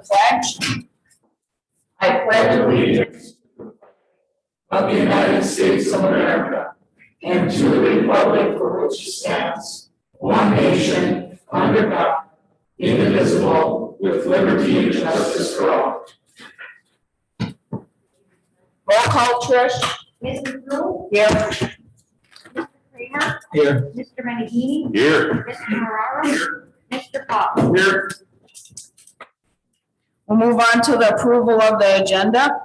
pledge. I pledge allegiance of the United States of America and to the republic for which it stands, one nation, under God, indivisible, with liberty and justice for all. Roll call, Trish. Mrs. Brew? Here. Mr. Kramer? Here. Mr. Menegini? Here. Mr. Marraro? Here. Mr. Pop? Here. We'll move on to the approval of the agenda.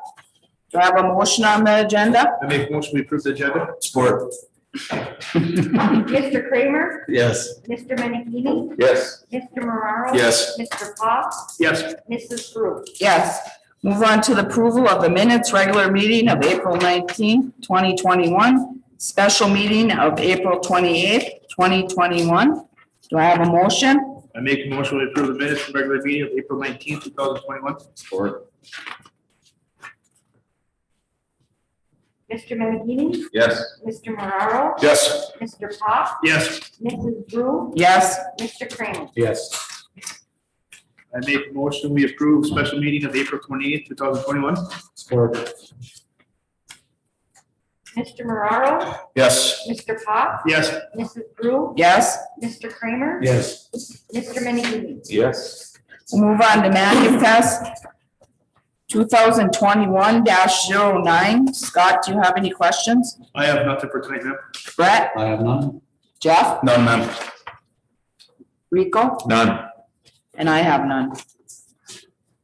Do I have a motion on the agenda? I make a motion we approve the agenda. Support. Mr. Kramer? Yes. Mr. Menegini? Yes. Mr. Marraro? Yes. Mr. Pop? Yes. Mrs. Brew? Yes. Move on to the approval of the minutes, regular meeting of April 19th, 2021, special meeting of April 28th, 2021. Do I have a motion? I make a motion we approve the minutes from regular meeting of April 19th, 2021. Support. Mr. Menegini? Yes. Mr. Marraro? Yes. Mr. Pop? Yes. Mrs. Brew? Yes. Mr. Kramer? Yes. I make a motion we approve special meeting of April 28th, 2021. Support. Mr. Marraro? Yes. Mr. Pop? Yes. Mrs. Brew? Yes. Mr. Kramer? Yes. Mr. Menegini? Yes. We'll move on to manifest 2021-09. Scott, do you have any questions? I have nothing for tonight, ma'am. Brett? I have none. Jeff? None, ma'am. Rico? None. And I have none.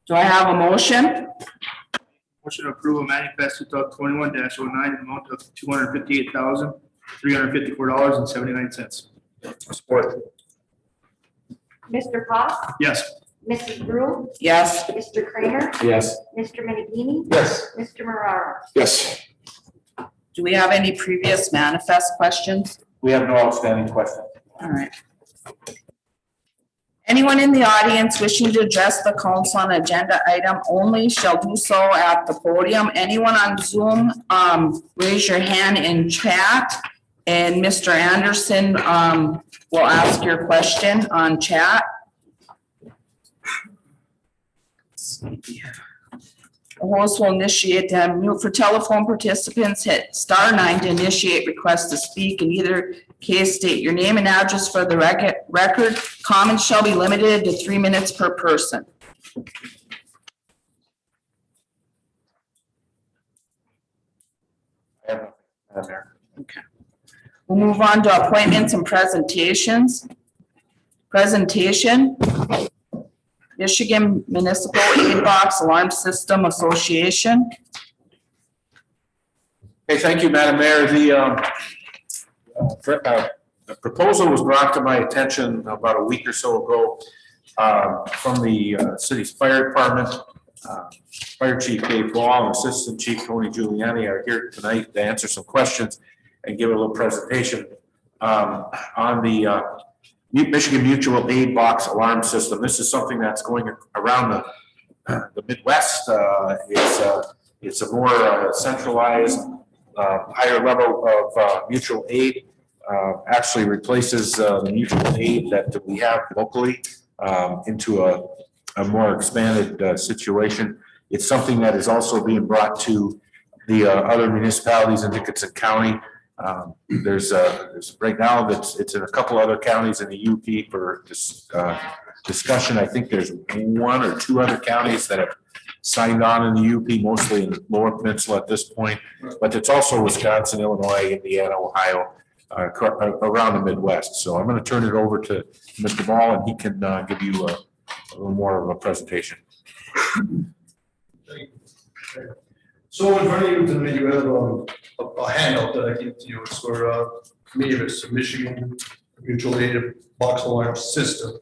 Do I have a motion? Motion to approve a manifest 2021-09 in the amount of $258,354.79. Support. Mr. Pop? Yes. Mrs. Brew? Yes. Mr. Kramer? Yes. Mr. Menegini? Yes. Mr. Marraro? Yes. Do we have any previous manifest questions? We have no outstanding questions. All right. Anyone in the audience wishing to address the council on agenda item only shall do so at the podium. Anyone on Zoom, raise your hand in chat, and Mr. Anderson will ask your question on chat. The host will initiate to unmute. For telephone participants, hit *9 to initiate request to speak. In either case, state your name and address for the record. Comments shall be limited to 3 minutes per person. Okay. We'll move on to appointments and presentations. Presentation. Michigan Municipal Aid Box Alarm System Association. Hey, thank you, Madam Mayor. The proposal was brought to my attention about a week or so ago from the city's fire department. Fire Chief Dave Ball and Assistant Chief Tony Giuliani are here tonight to answer some questions and give a little presentation on the Michigan Mutual Aid Box Alarm System. This is something that's going around the Midwest. It's a more centralized, higher level of mutual aid. Actually replaces the mutual aid that we have locally into a more expanded situation. It's something that is also being brought to the other municipalities in Dickinson County. There's right now it's in a couple other counties in the UP for this discussion. I think there's 1 or 2 other counties that have signed on in the UP, mostly in the Lower Peninsula at this point, but it's also Wisconsin, Illinois, Indiana, Ohio, around the Midwest. So I'm going to turn it over to Mr. Ball, and he can give you a little more of a presentation. So in front of you tonight, you have a handout that I gave to you. It's for MEAVIS, Michigan Mutual Aid Box Alarm System.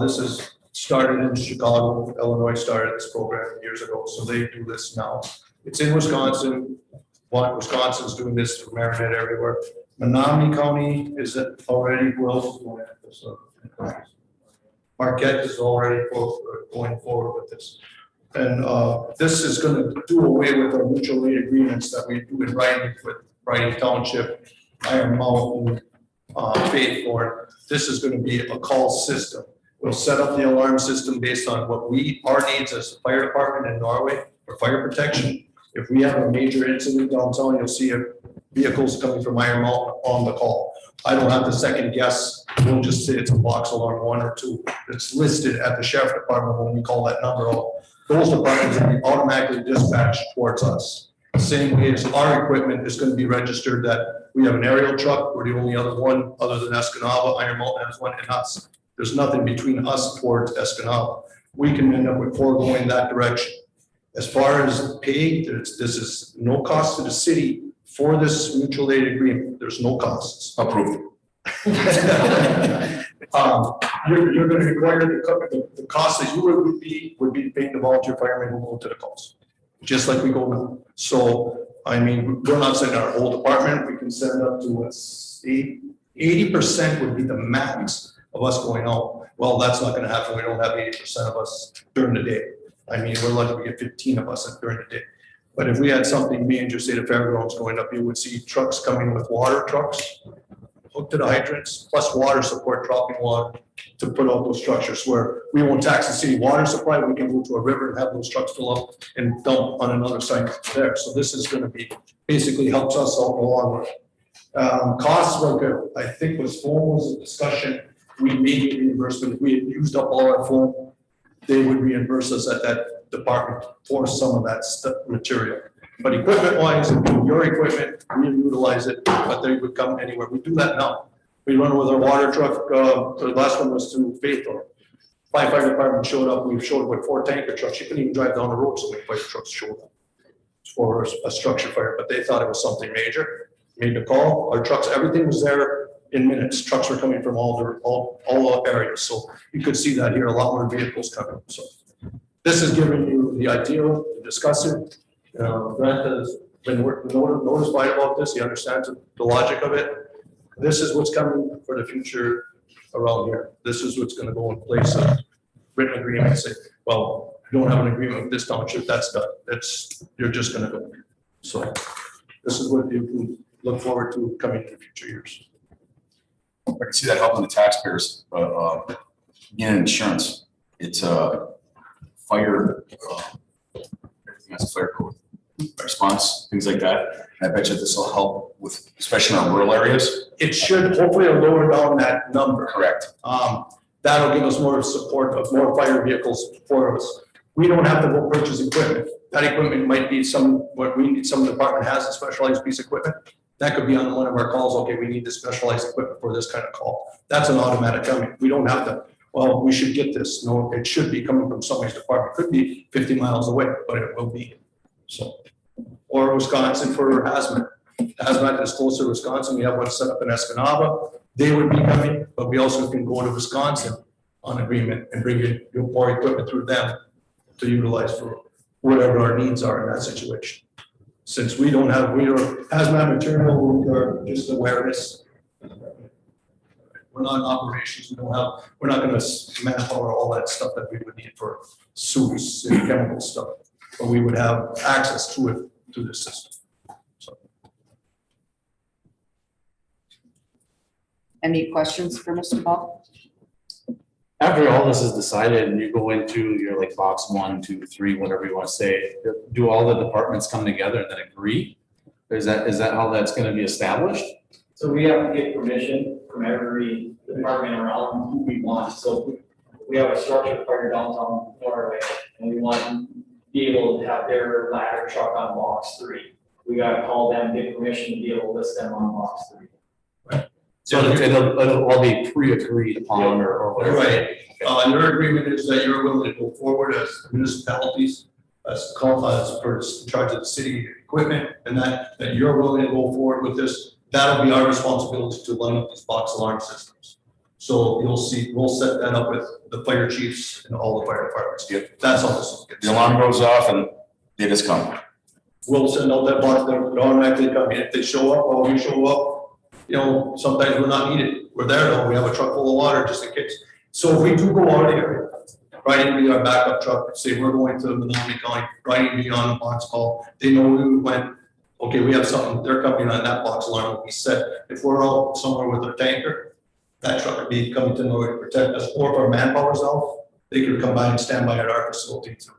This is started in Chicago. Illinois started this program years ago, so they do this now. It's in Wisconsin. Wisconsin's doing this for Marinette everywhere. Menominee County is already Marquette is already going forward with this. And this is going to do away with our mutual aid agreements that we do in writing with Writing Township, Iron Mountain, Faithport. This is going to be a call system We'll set up the alarm system based on what our needs as a fire department in Norway for fire protection. If we have a major incident downtown, you'll see vehicles coming from Iron Mountain on the call. I don't have to second guess. We'll just say it's a box alarm 1 or 2. It's listed at the sheriff department when we call that number out. Those departments will be automatically dispatched towards us. Same way as our equipment is going to be registered that we have an aerial truck. We're the only other one other than Escanaba. Iron Mountain has one, and us. There's nothing between us towards Escanaba. We can end up with 4 going that direction. As far as pay, this is no cost to the city for this mutual aid agreement. There's no costs. Approved. You're going to require the cost that you would be paying the volunteer firemen who go to the calls, just like we go now. So, I mean, we're not sending our whole department. We can send up to 80% would be the max of us going out. Well, that's not going to happen. We don't have 80% of us during the day. I mean, we're lucky we get 15 of us during the day. But if we had something major, say the fairgrounds going up, you would see trucks coming with water trucks hooked to the hydrants, plus water support, dropping water to put out those structures where we won't tax the city water supply. We can go to a river and have those trucks fill up and dump on another site there. So this is going to be, basically helps us out in the long run. Costs were good. I think was a discussion. We may get reimbursement. If we had used up all our foam, they would reimburse us at that department for some of that material. But equipment wise, it'd be your equipment, we utilize it, but they would come anywhere. We do that now. We run with our water truck, the last one was to Faithful. Fire department showed up, we showed up with 4 tanker trucks. You couldn't even drive down the road, so many fire trucks showed up for a structure fire, but they thought it was something major. Made the call, our trucks, everything was there in minutes. Trucks were coming from all areas. So you could see that here, a lot more vehicles coming. So this is giving you the idea to discuss it. Brent has been notified about this. He understands the logic of it. This is what's coming for the future around here. This is what's going to go in place of written agreement. Say, well, you don't have an agreement with this township. That's done. You're just going to go. So this is what you can look forward to coming in the future years. I can see that helping the taxpayers, but again, insurance, it's a fire, everything has a fire code response, things like that. And I bet you this will help with, especially in our rural areas. It should hopefully lower down that number. Correct. That'll give us more support of more fire vehicles for us. We don't have to go purchase equipment. That equipment might be what we need. Some department has a specialized piece of equipment. That could be on one of our calls. Okay, we need the specialized equipment for this kind of call. That's an automatic coming. We don't have to, well, we should get this. No, it should be coming from somebody's department. Could be 50 miles away, but it will be. So, or Wisconsin for hazmat. Hazmat is closer to Wisconsin. We have one set up in Escanaba. They would be coming, but we also can go to Wisconsin on agreement and bring in more equipment through them to utilize for whatever our needs are in that situation. Since we are hazmat material, we are just awareness. We're not in operations. We're not going to manpower all that stuff that we would need for suits and chemical stuff, but we would have access to it through the system. So. Any questions for Mr. Ball? After all this is decided and you go into your like box 1, 2, 3, whatever you want to say, do all the departments come together and then agree? Is that how that's going to be established? So we have to get permission from every department around who we want. So we have a structure fire downtown Norway, and we want to be able to have their ladder truck on box 3. We got to call them, get permission to be able to list them on box 3. So it'll all be pre-agreed upon or whatever. Right. Your agreement is that you're willing to go forward as municipalities, as per in charge of the city equipment, and that you're willing to go forward with this. That'll be our responsibility to line up these box alarm systems. So you'll see, we'll set that up with the fire chiefs and all the fire departments. Yep. That's all this is. The alarm goes off and they just come. We'll send out that box, they'll automatically come in. If they show up, or we show up, you know, sometimes we're not needed. We're there though. We have a truck full of water just in case. So if we do go out of the area, Riding be our backup truck, say we're going to Menominee County, Riding be on a box call. They know we went, okay, we have something, they're coming on that box alarm will be set. If we're out somewhere with our tanker, that truck would be coming to Norway to protect us, or if our manpower's off, they could come by and stand by at our facilities.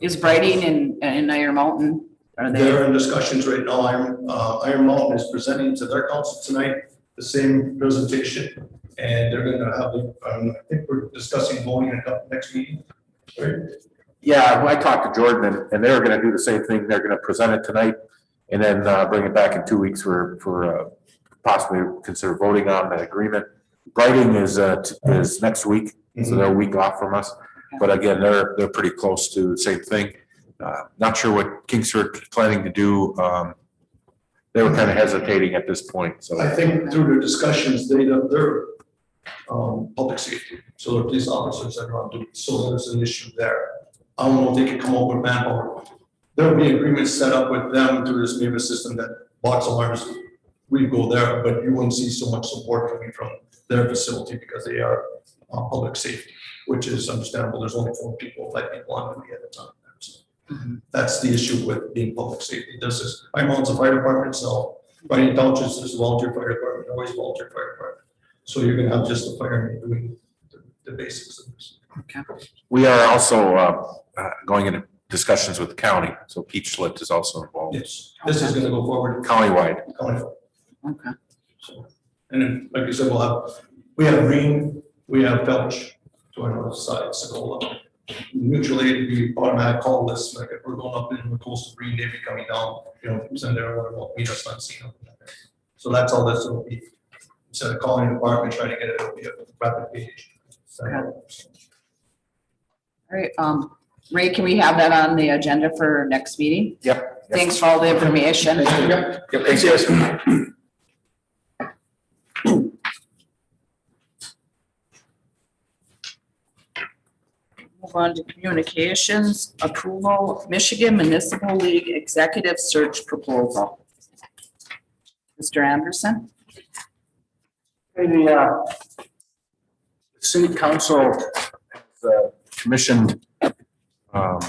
Is Brighting in Iron Mountain, are they? They're in discussions right now. Iron Mountain is presenting to their council tonight the same presentation, and they're gonna have, I think we're discussing voting at the next meeting. Right? Yeah, I talked to Jordan and they're gonna do the same thing. They're gonna present it tonight and then bring it back in 2 weeks for possibly consider voting on that agreement. Brighting is next week, so they're a week off from us. But again, they're pretty close to the same thing. Not sure what Kingsford is planning to do. They were kind of hesitating at this point, so. I think through their discussions, they're public safety, so they're police officers that are on duty, so there's an issue there. I don't know if they can come up with manpower. There'll be agreements set up with them through this NEMA system that box alarms, we go there, but you wouldn't see so much support coming from their facility because they are public safety, which is understandable. There's only 4 people, 5 people on duty at a time. So that's the issue with being public safety. This is, I'm on the fire department, so Brighton Township is a volunteer fire department, always volunteer fire department. So you're gonna have just the firemen doing the basics of this. We are also going into discussions with the county, so Pete Schlitt is also involved. Yes, this is gonna go forward. Countywide. Okay. So, and then, like you said, we have Green, we have Felch to our north side, Sokola. Mutual aid, we automatic call lists, like if we're going up in the coastal Green, they'd be coming down, send their order, well, meet us on scene. So that's all this will be. Instead of calling the department, trying to get it, it'll be a rapid page. So, All right, Ray, can we have that on the agenda for next meeting? Yep. Thanks for all the information. Yep, thanks, guys. Move on to communications, approval, Michigan Municipal League Executive Search Proposal. Mr. Anderson? The city council has commissioned the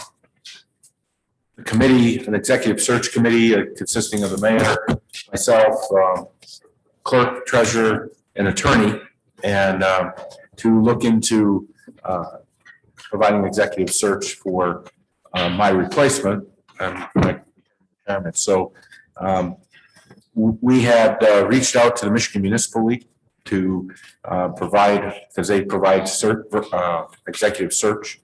committee, an executive search committee consisting of the mayor, myself, clerk, treasurer, and attorney, and to look into providing executive search for my replacement and my chairman. So we had reached out to the Michigan Municipal League to provide, because they provide executive search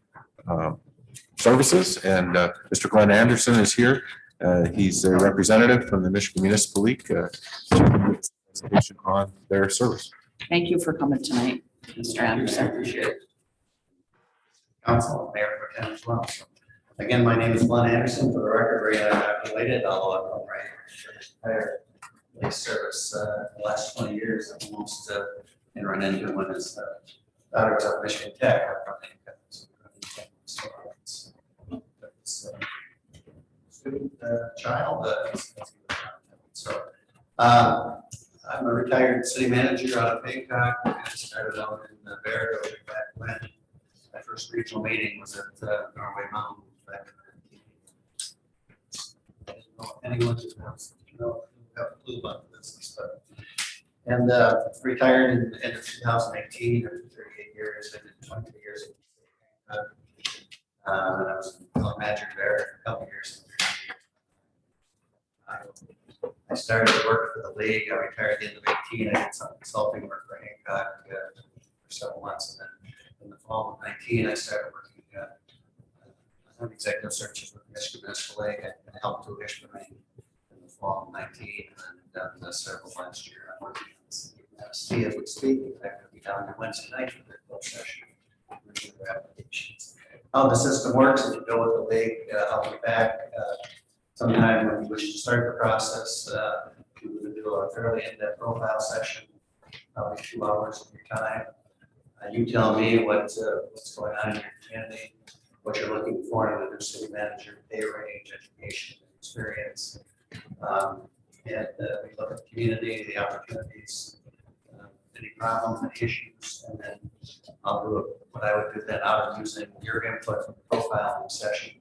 services, and Mr. Glenn Anderson is here. He's a representative from the Michigan Municipal League to presentation on their service. Thank you for coming tonight, Mr. Anderson. Appreciate it. Council, Mayor Pro Tem as well. So, again, my name is Glenn Anderson. For the record, Ray and I are not related, although I've known Ray for his entire police service the last 20 years. I've almost been run into him when his daughter was at Michigan Tech. Student child. So I'm a retired city manager out of Bangkok. I started out in Barrie way back when. My first regional meeting was at Norway Mountain back in 1980. I didn't know if anyone just wants to know, have a clue about the business, but. And retired in the end of 2018 after 38 years. I did 23 years. And I was a manager there a couple years. I started to work for the league. I retired at the end of 18. I did some consulting work for Hancock for several months. And then in the fall of 19, I started working on executive searches with the Michigan Municipal League. I helped to issue in the fall of 19 and then done several last year. I'm working on this MST as we speak. In fact, I'll be down on Wednesday night for the closed session. Review their applications. How the system works, if you go with the league, I'll be back sometime when you wish to start the process. We will do a fairly in-depth profile session, probably 2 hours of your time. You tell me what's going on in your community, what you're looking for in a new city manager, pay range, education, experience. And we look at the community, the opportunities, any problems, any issues, and then I'll do what I would do then out of using your input from the profiling session,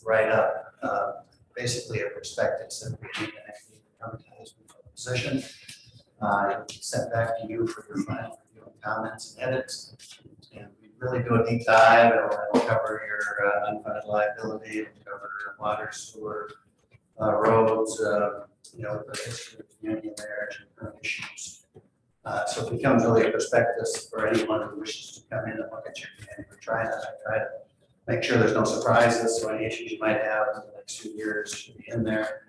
write up basically a perspective so that we can advertisement for the position. It'll be sent back to you for your final review and comments and edits. And we really do a deep dive. It'll cover your unfunded liability, it'll cover water, sewer, roads, the history of the community marriage and current issues. So it becomes really a prospectus for anyone who wishes to come in and look at your community. I try to make sure there's no surprises, so any issues you might have in the next few years should be in there.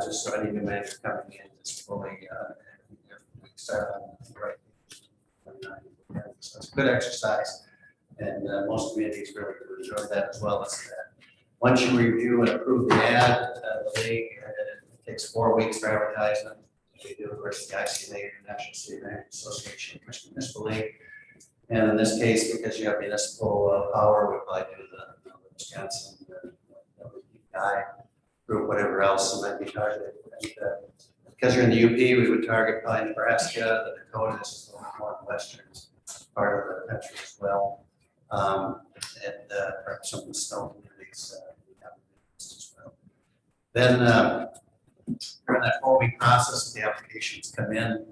Just so any new manager coming in is fully, we start on the right. So it's a good exercise, and most communities really enjoy that as well as that. Once you review and approve the ad, the league, it takes 4 weeks for advertisement. We do, of course, the ICA, the National City Management Association, Municipal League. And in this case, because you have municipal power, we probably do the Wisconsin, guy group, whatever else might be targeted. And, because you're in the UP, we would target probably Nebraska, the Dakotas, is a little more western part of the country as well. And perhaps some of the snow communities we have as well. Then during that 4-week process, the applications come in.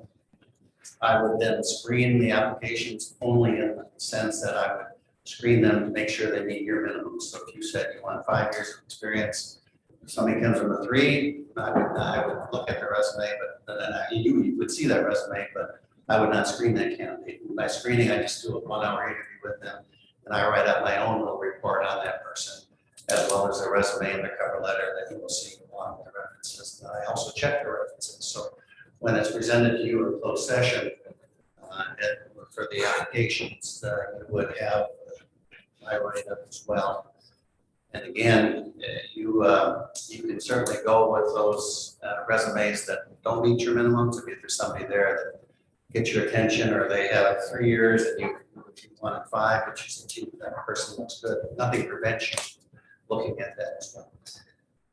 I would then screen the applications only in the sense that I would screen them to make sure they meet your minimum. So if you said you want 5 years of experience, if somebody comes from a 3, I would look at their resume, but then you would see that resume, but I would not screen that candidate. By screening, I just do a 1-hour interview with them, and I write up my own little report on that person, as well as their resume and their cover letter that you will see along with the references. And I also check the references. So when it's presented to you in closed session for the applications, you would have my write-up as well. And again, you can certainly go with those resumes that don't meet your minimums. If there's somebody there that gets your attention, or they have 3 years and you wanted 5, but you see that person looks good, nothing prevents you from looking at that as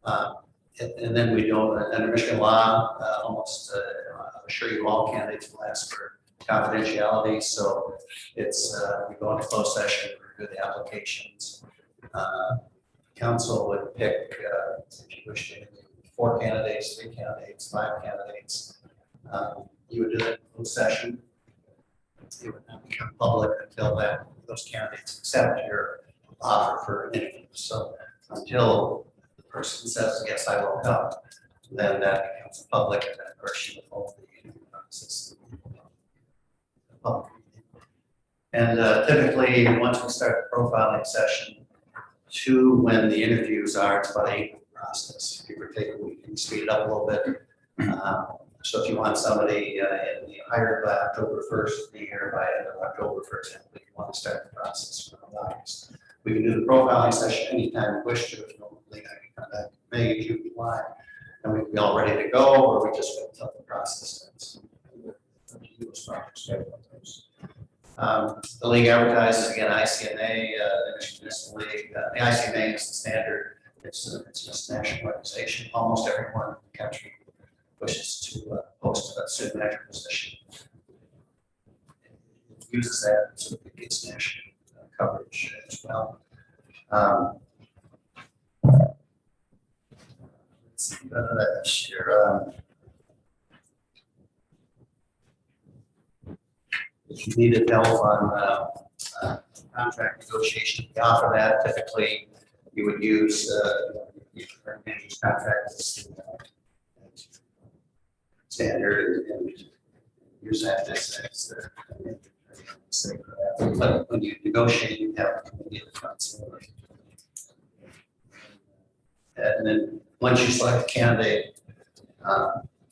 well. And then we do, under Michigan law, almost, I'm sure you all candidates will ask for confidentiality. So it's, we go into closed session, review the applications. Council would pick, if you wish to interview 4 candidates, 3 candidates, 5 candidates. You would do that in closed session. It would not become public until those candidates accept your offer for an interview. So until the person says, yes, I will come, then that becomes public, and then of course you will hold the interview process. And typically, once we start the profiling session, to when the interviews are, it's about 8-week process. Give or take a week, and speed it up a little bit. So if you want somebody hired by October 1st, be here by end of October, for example, you want to start the process from August. We can do the profiling session anytime you wish to. If you don't think I can come back in May, June, July, and we'd be all ready to go, or we just wait until the process ends. The league advertises, again, ICNA, the Michigan Municipal League. The ICNA is the standard. It's a national organization. Almost everyone in the country wishes to post a student manager position. It uses that so it gets national coverage as well. Let's see, here. If you needed help on contract negotiation, we offer that. Typically, you would use your manager's contract as standard and use that as but when you negotiate, you have a committee of council. And then once you select a candidate,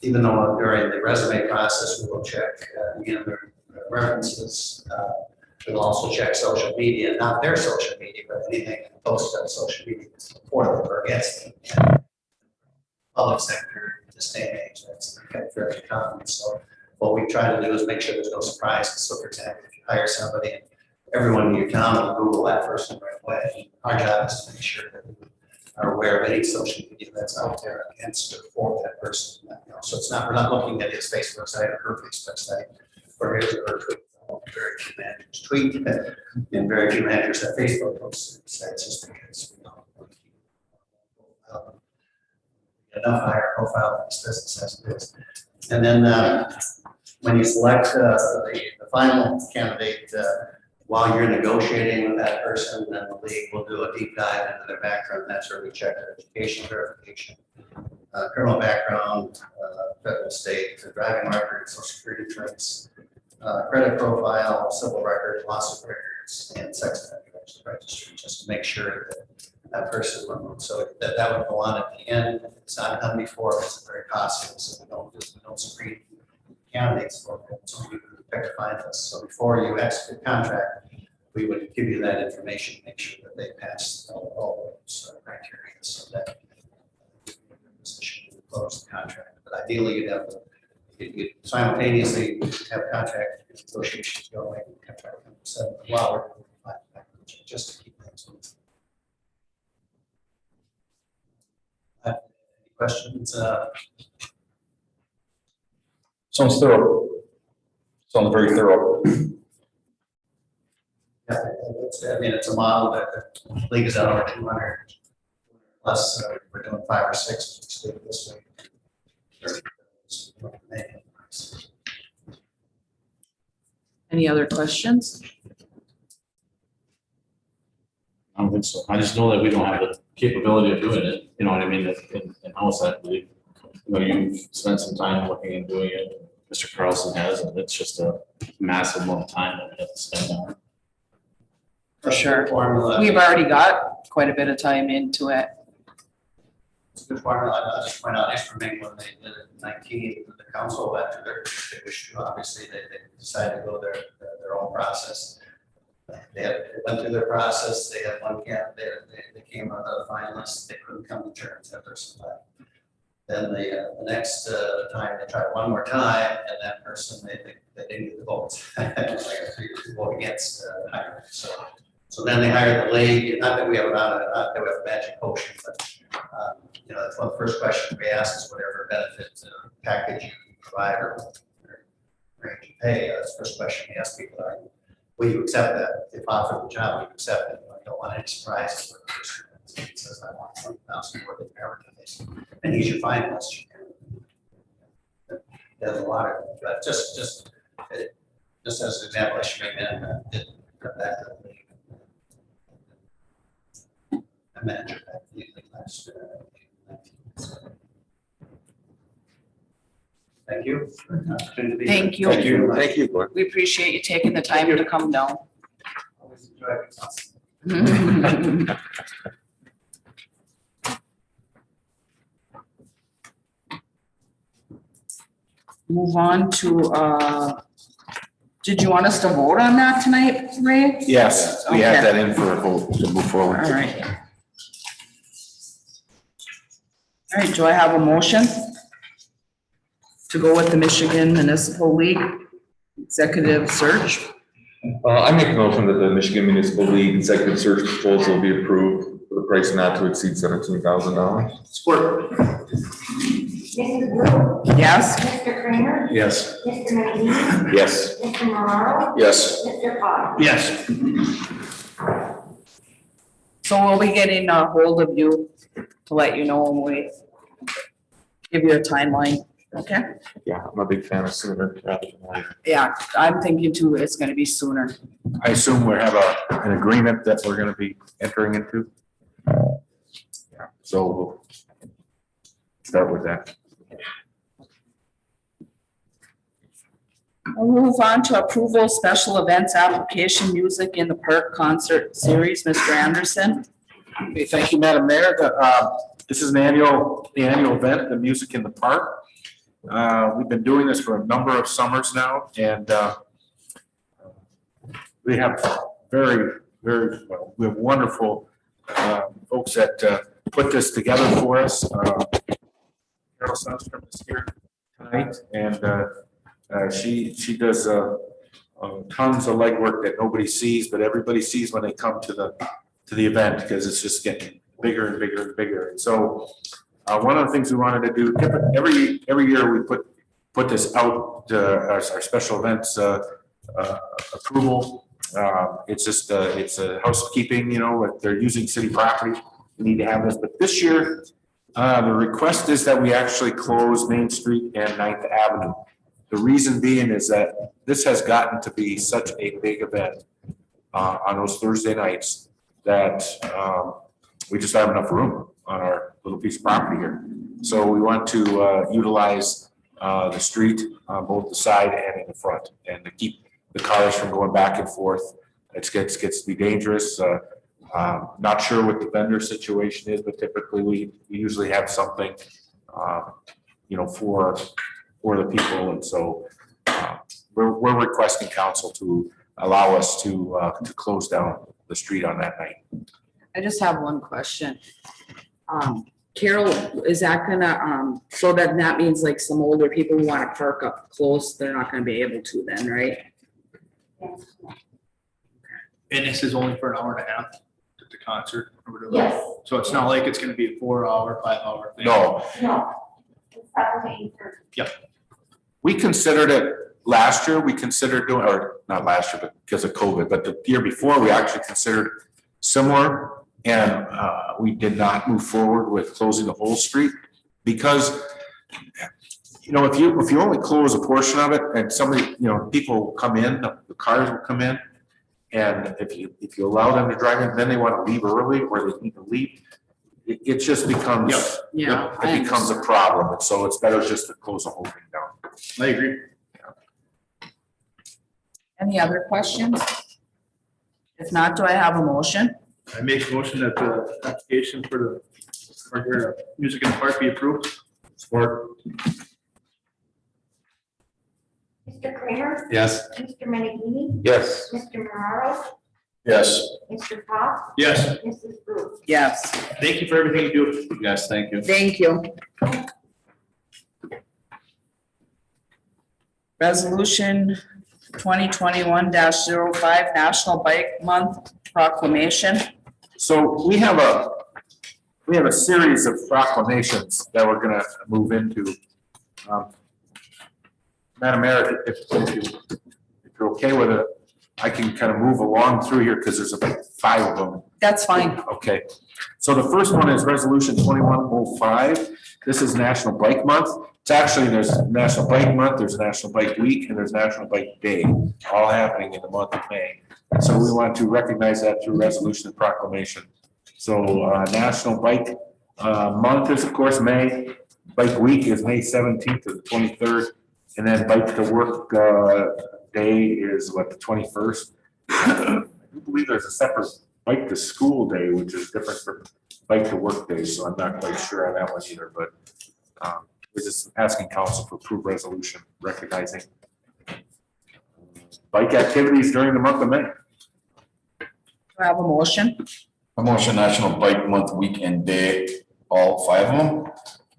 even though during the resume process, we will check again their references. We'll also check social media, not their social media, but anything posted on social media for them or against them. Public sector, this day and age, that's very common. So what we try to do is make sure there's no surprises. So for example, if you hire somebody and everyone in your town will Google that person right away, our job is to make sure that we are aware of any social media that's out there against or for that person. So it's not, we're not looking at his Facebook site or her Facebook site or his or her tweet. Very few managers tweet and very few managers have Facebook posts. That's just because we don't enough higher profile in this business as it is. And then when you select the final candidate, while you're negotiating with that person, then the league will do a deep dive into their background. That's where we check their education verification, criminal background, federal, state, driving record, social security trace, credit profile, civil records, lawsuit records, and sex offender registry, just to make sure that that person is removed. So that would go on at the end. If it's not done before, it's very costly. So we don't screen candidates for it. So we pick a finalist. So before you execute contract, we would give you that information, make sure that they pass all those criteria, so that position to close the contract. But ideally, you'd simultaneously have contract negotiations going, contract while we're just to keep things moving. Any questions? Sounds thorough. Sounds very thorough. Yeah, I mean, it's a model that the league is at over 200 plus. We're doing 5 or 6 each week this week. Any other questions? I don't think so. I just know that we don't have the capability of doing it, you know what I mean, in-house, I believe. You know, you've spent some time looking and doing it, Mr. Carlson has, and it's just a massive amount of time that we have to spend on it. For sure. Formula. We've already got quite a bit of time into it. It's a good formula. I'll just point out, Instrument, when they did it in 19, the council went through their issue. Obviously, they decided to go their own process. They went through their process. They had one candidate. They came out of the finalists. They couldn't come to terms after some time. Then the next time they tried one more time, and that person they didn't get the votes. Like a vote against hiring. So then they hired the league. Not that we have not that we have a magic potion, but you know, that's one of the first questions we ask is whatever benefit package you provide or range you pay. That's the first question we ask people: will you accept that? If offered the job, will you accept it? I don't want any surprises. He says, I want 20,000 worth of advertising, and he's your finalist. There's a lot of, but just as an example, I should make that did come back to the league. I managed that league last year. Thank you. Thank you. Thank you. Thank you, Gordon. We appreciate you taking the time to come down. Always enjoy it. Move on to, did you want us to vote on that tonight, Ray? Yes, we have Okay. that in for a vote to move forward. All right. All right, do I have a motion to go with the Michigan Municipal League Executive Search? I make a motion that the Michigan Municipal League Executive Search proposal be approved for the price not to exceed $17,000. Support. Mrs. Brew, Yes? Mr. Kramer, Yes. Mr. Magee, Yes. Mr. Moraro, Yes. Mr. Potts. Yes. So we'll be getting a hold of you to let you know when we give you a timeline, okay? Yeah, I'm a big fan of sooner rather than later. Yeah, I'm thinking too, it's gonna be sooner. I assume we have an agreement that we're gonna be entering into. Yeah, so we'll start with that. We'll move on to approval special events application music in the park concert series, Mr. Anderson. Okay, thank you, Madam Mayor. This is the annual event, the Music in the Park. We've been doing this for a number of summers now, and we have we have wonderful folks that put this together for us. Carol Sundstrom is here tonight, and she does tons of legwork that nobody sees, but everybody sees when they come to the event, because it's just getting bigger and bigger and bigger. And so one of the things we wanted to do, every year we put this out as our special events approval. It's just it's a housekeeping, you know, if they're using city property, we need to have this. But this year, the request is that we actually close Main Street and 9th Avenue The reason being is that this has gotten to be such a big event on those Thursday nights that we just don't have enough room on our little piece of property here. So we want to utilize the street on both the side and in the front, and to keep the cars from going back and forth. It gets to be dangerous. Not sure what the vendor situation is, but typically we usually have something, for the people. And so we're requesting council to allow us to close down the street on that night. I just have one question. Carol, is that gonna, so that means like some older people who want to park up close, they're not gonna be able to then, right? And this is only for an hour and a half, the concert or whatever. Yes, So it's not like it's gonna be a 4-hour, 5-hour thing. No, no. It's 7 to 8:30. we considered it last year. We considered doing, or not last year, but because of COVID, but the year before, we actually considered similar. And we did not move forward with closing the whole street because, if you only close a portion of it and somebody, people will come in, the cars will come in. And if you allow them to drive in, then they want to leave early or they need to leave. It just becomes, Yeah. it becomes a problem. And so it's better just to close the whole thing down. I agree. Any other questions? If not, do I have a motion? I make a motion that the application for the music in the park be approved. Support. Mr. Kramer? Yes. Mr. Menegini? Yes. Mr. Moraro? Yes. Mr. Pop? Yes. Mrs. Booth? Yes. Thank you for everything you do. Yes, thank you. Thank you. Resolution 2021-05, National Bike Month Proclamation. So we have a series of proclamations that we're gonna move into. Madam Mayor, if you're okay with it, I can kind of move along through here because there's about 5 of them. That's fine. Okay, so the first one is Resolution 2105. This is National Bike Month. It's actually, there's National Bike Month, there's National Bike Week, and there's National Bike Day, all happening in the month of May. So we want to recognize that through resolution and proclamation. So National Bike Month is, of course, May. Bike Week is May 17th to the 23rd. And then Bike to Work Day is what, the 21st? I do believe there's a separate Bike to School Day, which is different from Bike to Work Day. So I'm not quite sure on that one either, but we're just asking council to approve resolution recognizing bike activities during the month of May. Do I have a motion? A motion, National Bike Month, Week and Day, all 5 of them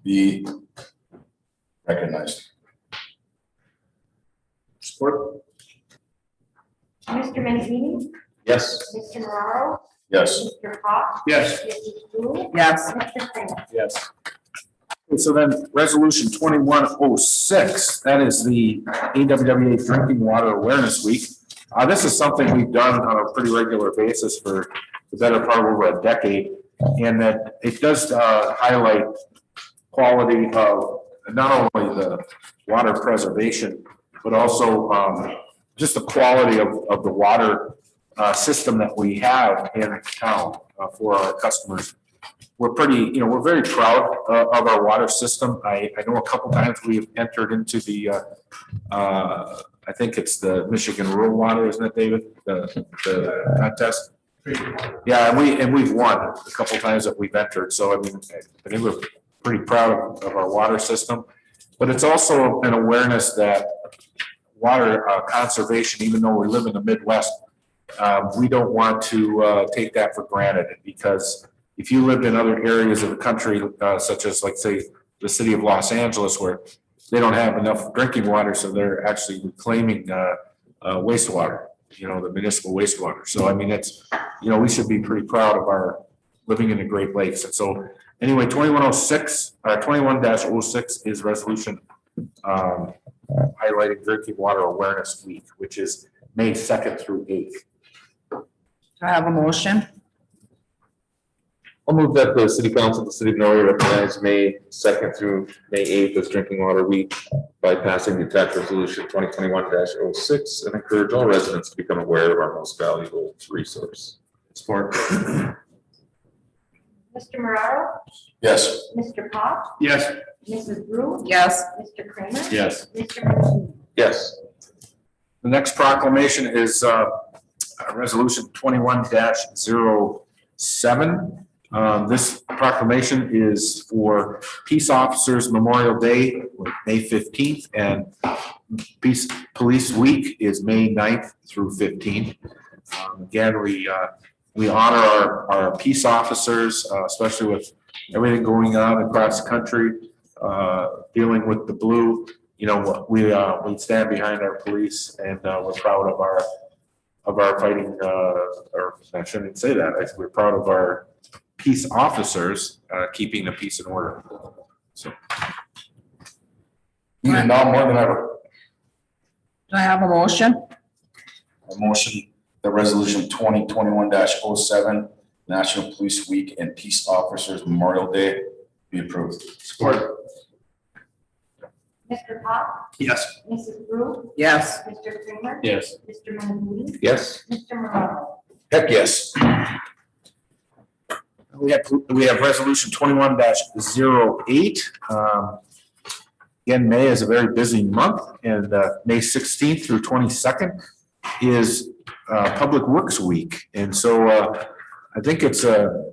be recognized. Support. Mr. Menegini? Yes. Mr. Moraro? Yes. Mr. Pop? Yes. Mrs. Booth? Yes. Mr. Kramer? Yes. Okay, so then Resolution 2106, that is the AWWA Drinking Water Awareness Week. This is something we've done on a pretty regular basis for the better part of over a decade. And that it does highlight quality of not only the water preservation, but also just the quality of the water system that we have in town for our customers. We're we're very proud of our water system. I know a couple times we've entered into the, I think it's the Michigan Rural Water, isn't it, David? The contest. Yeah, and we've won a couple times that we've entered. So I think we're pretty proud of our water system. But it's also an awareness that water conservation, even though we live in the Midwest, we don't want to take that for granted, because if you lived in other areas of the country, such as, like, say, the city of Los Angeles, where they don't have enough drinking water, so they're actually reclaiming wastewater, the municipal wastewater. So, it's, we should be pretty proud of our living in the Great Lakes. And so, anyway, 21-06 is resolution highlighting Drinking Water Awareness Week, which is May 2nd through 8th. Do I have a motion? I'll move that the city council of the city of Norway recognize May 2nd through May 8th as Drinking Water Week by passing the attached resolution 2021-06 and encourage all residents to become aware of our most valuable resource. Support. Mr. Moraro? Yes. Mr. Pop? Yes. Mrs. Brew? Yes. Mr. Kramer? Yes. Mr. Menini? Yes. The next proclamation is Resolution 21-07. This proclamation is for Peace Officers Memorial Day, May 15th, and Police Week is May 9th through 15th. Again, we honor our peace officers, especially with everything going on across the country, dealing with the blue. You know, we stand behind our police, and we're proud of our fighting, or I shouldn't say that. We're proud of our peace officers keeping the peace and order. So, Even now more than ever. Do I have a motion? A motion that resolution 2021-07, National Police Week and Peace Officers Memorial Day be approved. Support. Mr. Pop? Yes. Mrs. Brew? Yes. Mr. Kramer? Yes. Mr. Menini? Yes. Mr. Moraro? Heck, yes. we have Resolution 21-08. Again, May is a very busy month, and May 16th through 22nd is Public Works Week. And so I think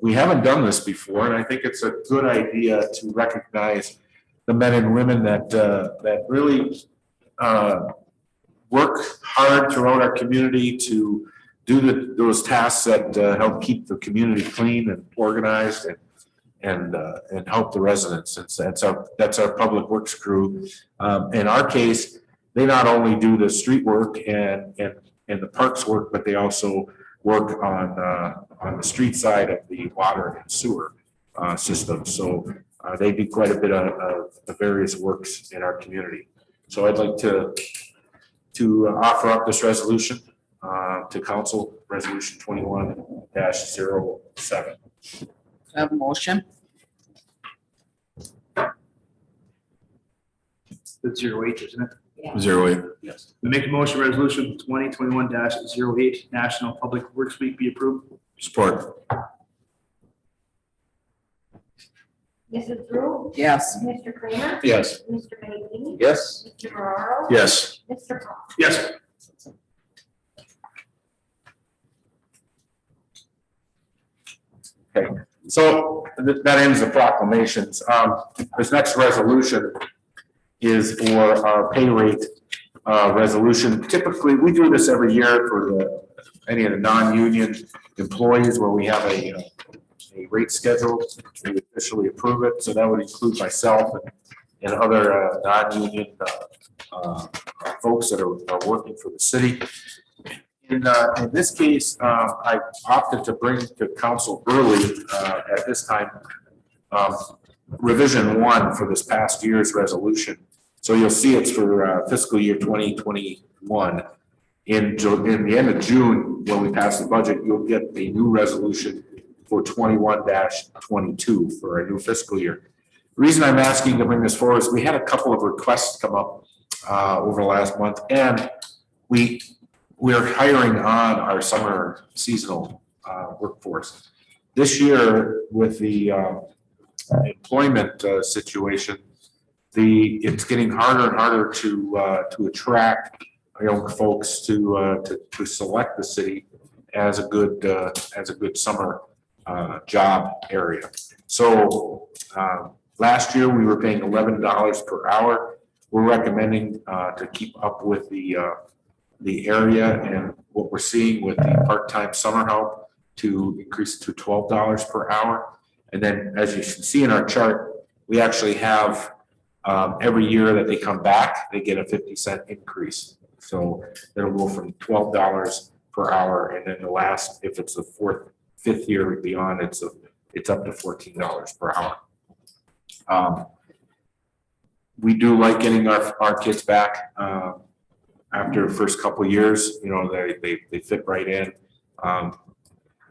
we haven't done this before, and I think it's a good idea to recognize the men and women that really work hard throughout our community to do those tasks that help keep the community clean and organized and help the residents. That's our public works crew. In our case, they not only do the street work and the parks work, but they also work on the street side of the water and sewer system. So they do quite a bit of the various works in our community. So I'd like to offer up this resolution to council, resolution 21-07. I have a motion. That's 08, isn't it? 08. Yes. We make a motion, resolution 2021-08, National Public Works Week be approved. Support. Mrs. Brew? Yes. Mr. Kramer? Yes. Mr. Menini? Yes. Mr. Moraro? Yes. Mr. Pop? Yes. Okay, so that ends the proclamations. This next resolution is for our pay rate resolution. Typically, we do this every year for any of the non-union employees where we have a rate schedule. We officially approve it, so that would include myself and other non-union folks that are working for the city. In this case, I opted to bring to council early at this time revision 1 for this past year's resolution. So you'll see it's for fiscal year 2021. In the end of June, when we pass the budget, you'll get a new resolution for 21-22 for a new fiscal year. The reason I'm asking to bring this forward is we had a couple of requests come up over the last month, and we're hiring on our summer seasonal workforce. This year, with the employment situation, it's getting harder and harder to attract young folks to select the city as a good summer job area. So last year we were paying $11 per hour. We're recommending to keep up with the area and what we're seeing with the part-time summer help to increase it to $12 per hour. And then, as you can see in our chart, we actually have every year that they come back, they get a 50-cent increase. So it'll go from $12 per hour, and then the last, if it's the fifth year and beyond, it's up to $14 per hour. We do like getting our kids back after the first couple of years. You know, they fit right in.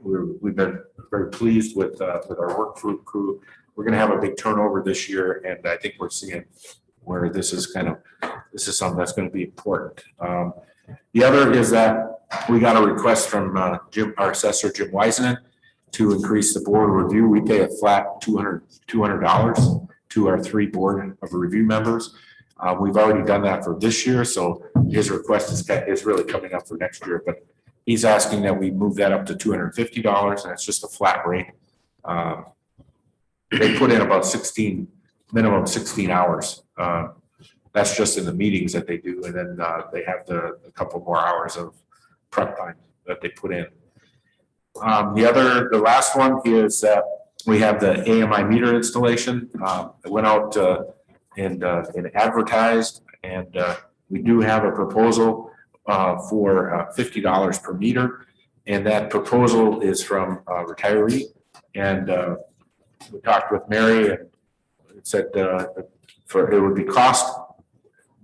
we've been very pleased with our work crew. We're gonna have a big turnover this year, and I think we're seeing where this is something that's gonna be important. The other is that we got a request from our assessor, Jim Wiseman, to increase the board review. We pay a flat $200 to our 3 board of review members. We've already done that for this year, so his request is really coming up for next year, but he's asking that we move that up to $250, and it's just a flat rate. They put in about minimum 16 hours. That's just in the meetings that they do, and then they have a couple more hours of prep time that they put in. The last one is that we have the AMI meter installation. It went out and advertised, and we do have a proposal for $50 per meter, and that proposal is from a retiree. And we talked with Mary, and it said it would be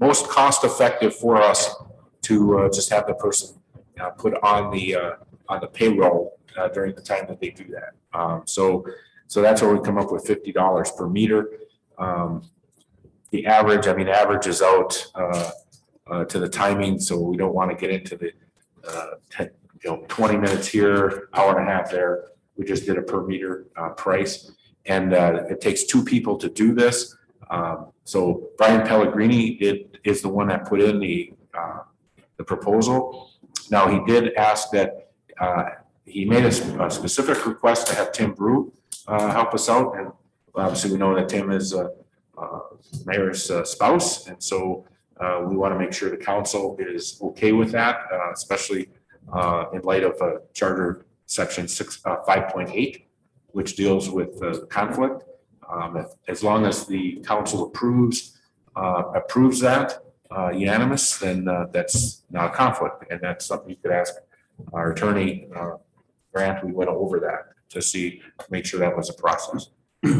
most cost effective for us to just have the person put on the payroll during the time that they do that. So that's where we come up with $50 per meter. The average is out to the timing, so we don't want to get into the 20 minutes here, hour and a half there. We just did a per meter price, and it takes 2 people to do this. So Brian Pellegrini is the one that put in the proposal. Now, he did ask that he made a specific request to have Tim Brew help us out, and obviously we know that Tim is Mayor's spouse, and so we want to make sure the council is okay with that, especially in light of Charter Section 5.8, which deals with conflict. As long as the council approves that unanimous, then that's not a conflict, and that's something you could ask our attorney, Grant. We went over that to make sure that was a process.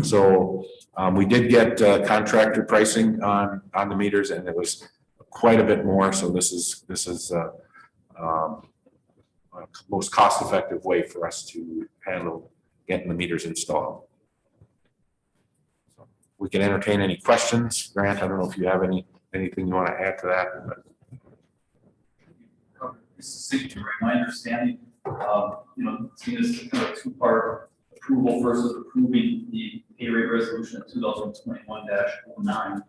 So we did get contractor pricing on the meters, and it was quite a bit more. So this is most cost-effective way for us to handle getting the meters installed. So we can entertain any questions. Grant, I don't know if you have anything you want to add to that. My understanding, seeing this kind of 2-part approval versus approving the pay rate resolution of 2021-09.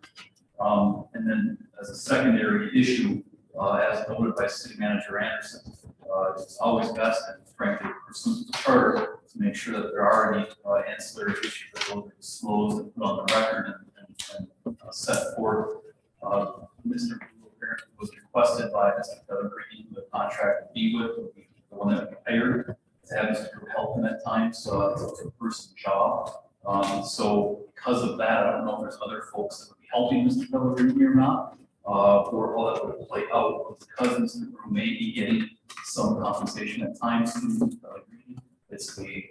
And then as a secondary issue, as noted by City Manager Anderson, it's always best, and frankly, pursuant to the charter, to make sure that there are any ancillary issues that will be disclosed and put on the record and set forth. Mr. was requested by Mr. Pellegrini, the contract to be with, the one that we hired, to have Mr. Drew help him at times, so it's a two-person job. So because of that, I don't know if there's other folks that would be helping Mr. Pellegrini or not, or how that would play out. Because Mr. Drew may be getting some compensation at times to Pellegrini, it's the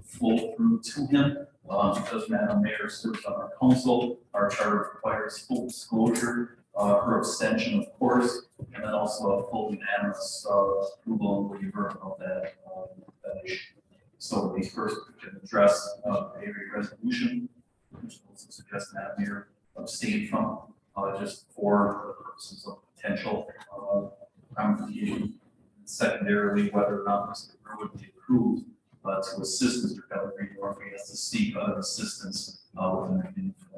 flow through to him. Because Madam Mayor serves on our council, our charter requires full disclosure, her abstention, of course, and then also a full unanimous approval and waiver of that issue. So the first we can address pay rate resolution, which also suggests Madam Mayor abstain from just for the purposes of potential ramification. Secondarily, whether or not Mr. Brewer would be approved to assist Mr. Pellegrini, or if he has to seek other assistance within that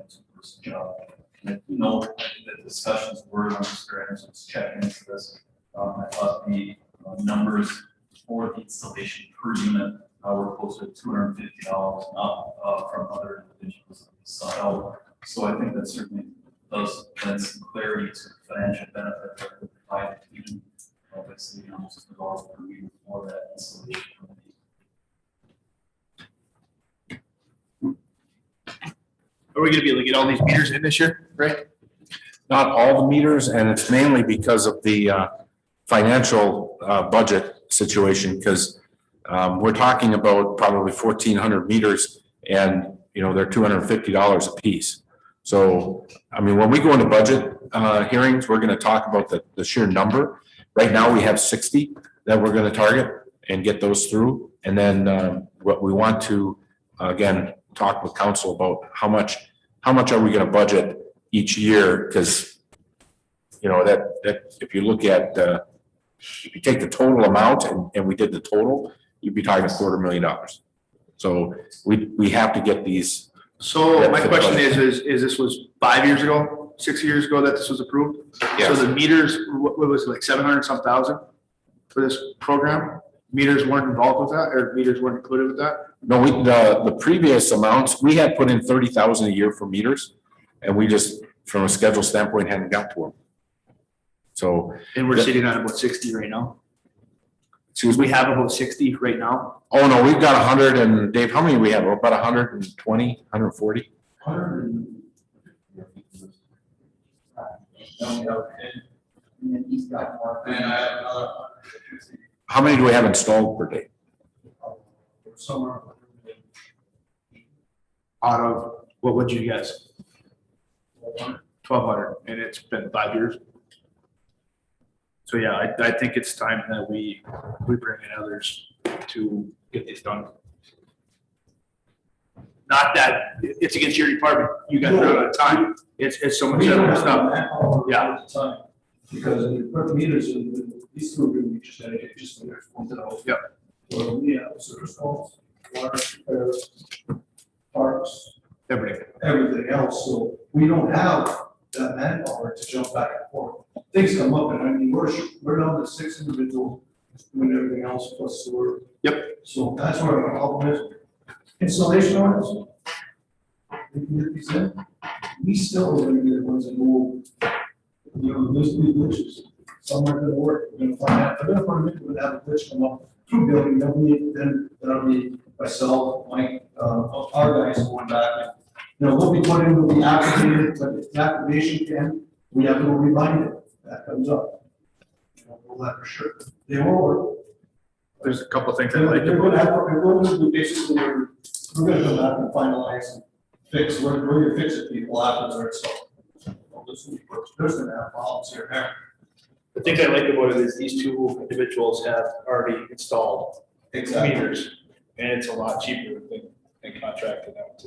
two-person job. And that discussions were on Mr. Anderson's checking into this. I thought the numbers for the installation per unit were closer to $250 up from other individuals that we saw out. So I think that certainly does lend some clarity to the financial benefit that would provide even obviously $100 per week for that installation. Are we gonna be able to get all these meters in this year, right? Not all the meters, and it's mainly because of the financial budget situation, because we're talking about probably 1,400 meters, and they're $250 a piece. So, I mean, when we go into budget hearings, we're going to talk about the sheer number. Right now, we have 60 that we're going to target and get those through, And then what we want to, again, talk with council about how much are we gonna budget each year? Because, you know, that if you look at, if you take the total amount and we did the total, you'd be talking $250,000. So we have to get these. So my question is this was 5 years ago, 6 years ago that this was approved? Yes. So the meters, what was it, like 700 some thousand for this program? Meters weren't involved with that, or meters weren't included with that? No, the previous amounts, we had put in 30,000 a year for meters, and we just, from a schedule standpoint, hadn't got to them. So. And we're sitting on about 60 right now. Excuse me? We have about 60 right now. Oh, no, we've got 100, and Dave, how many we have? About 120, 140? And then he's got more. And I have another. How many do we have installed per day? Somewhere. Out of, what would you guess? 1,200, and it's been 5 years. So yeah, I think it's time that we bring in others to get this done. Not that it's against your department, you guys run out of time, it's so much other stuff. Yeah. Because when you put meters in, these two are gonna be just dedicated, just meters, ones that all. Yep. So we have service calls, water repairs, parks, Everything. everything else, so we don't have that manpower to jump back and forth. Things come up, and I mean, we're down to 6 individuals doing everything else plus sewer. Yep. So that's where my problem is. Installation orders. We can get these in, we still are gonna be the ones that move. You know, there's three glitches, some aren't gonna work, we're gonna find out, I'm gonna find out, we're gonna have a glitch come up through building, then that'll be myself, Mike, our guys going back. And, you know, what we put in will be activated, but if the activation can, we have to remind it, that comes up. You know, we'll let for sure, they will work. There's a couple of things I They're like. gonna have, we're going to do basically, we're gonna come back and finalize and fix, we're gonna fix it, people after they're installed. There's gonna have problems here and there. The thing I like about it is these two individuals have already installed meters, and it's a lot cheaper than contracting them to.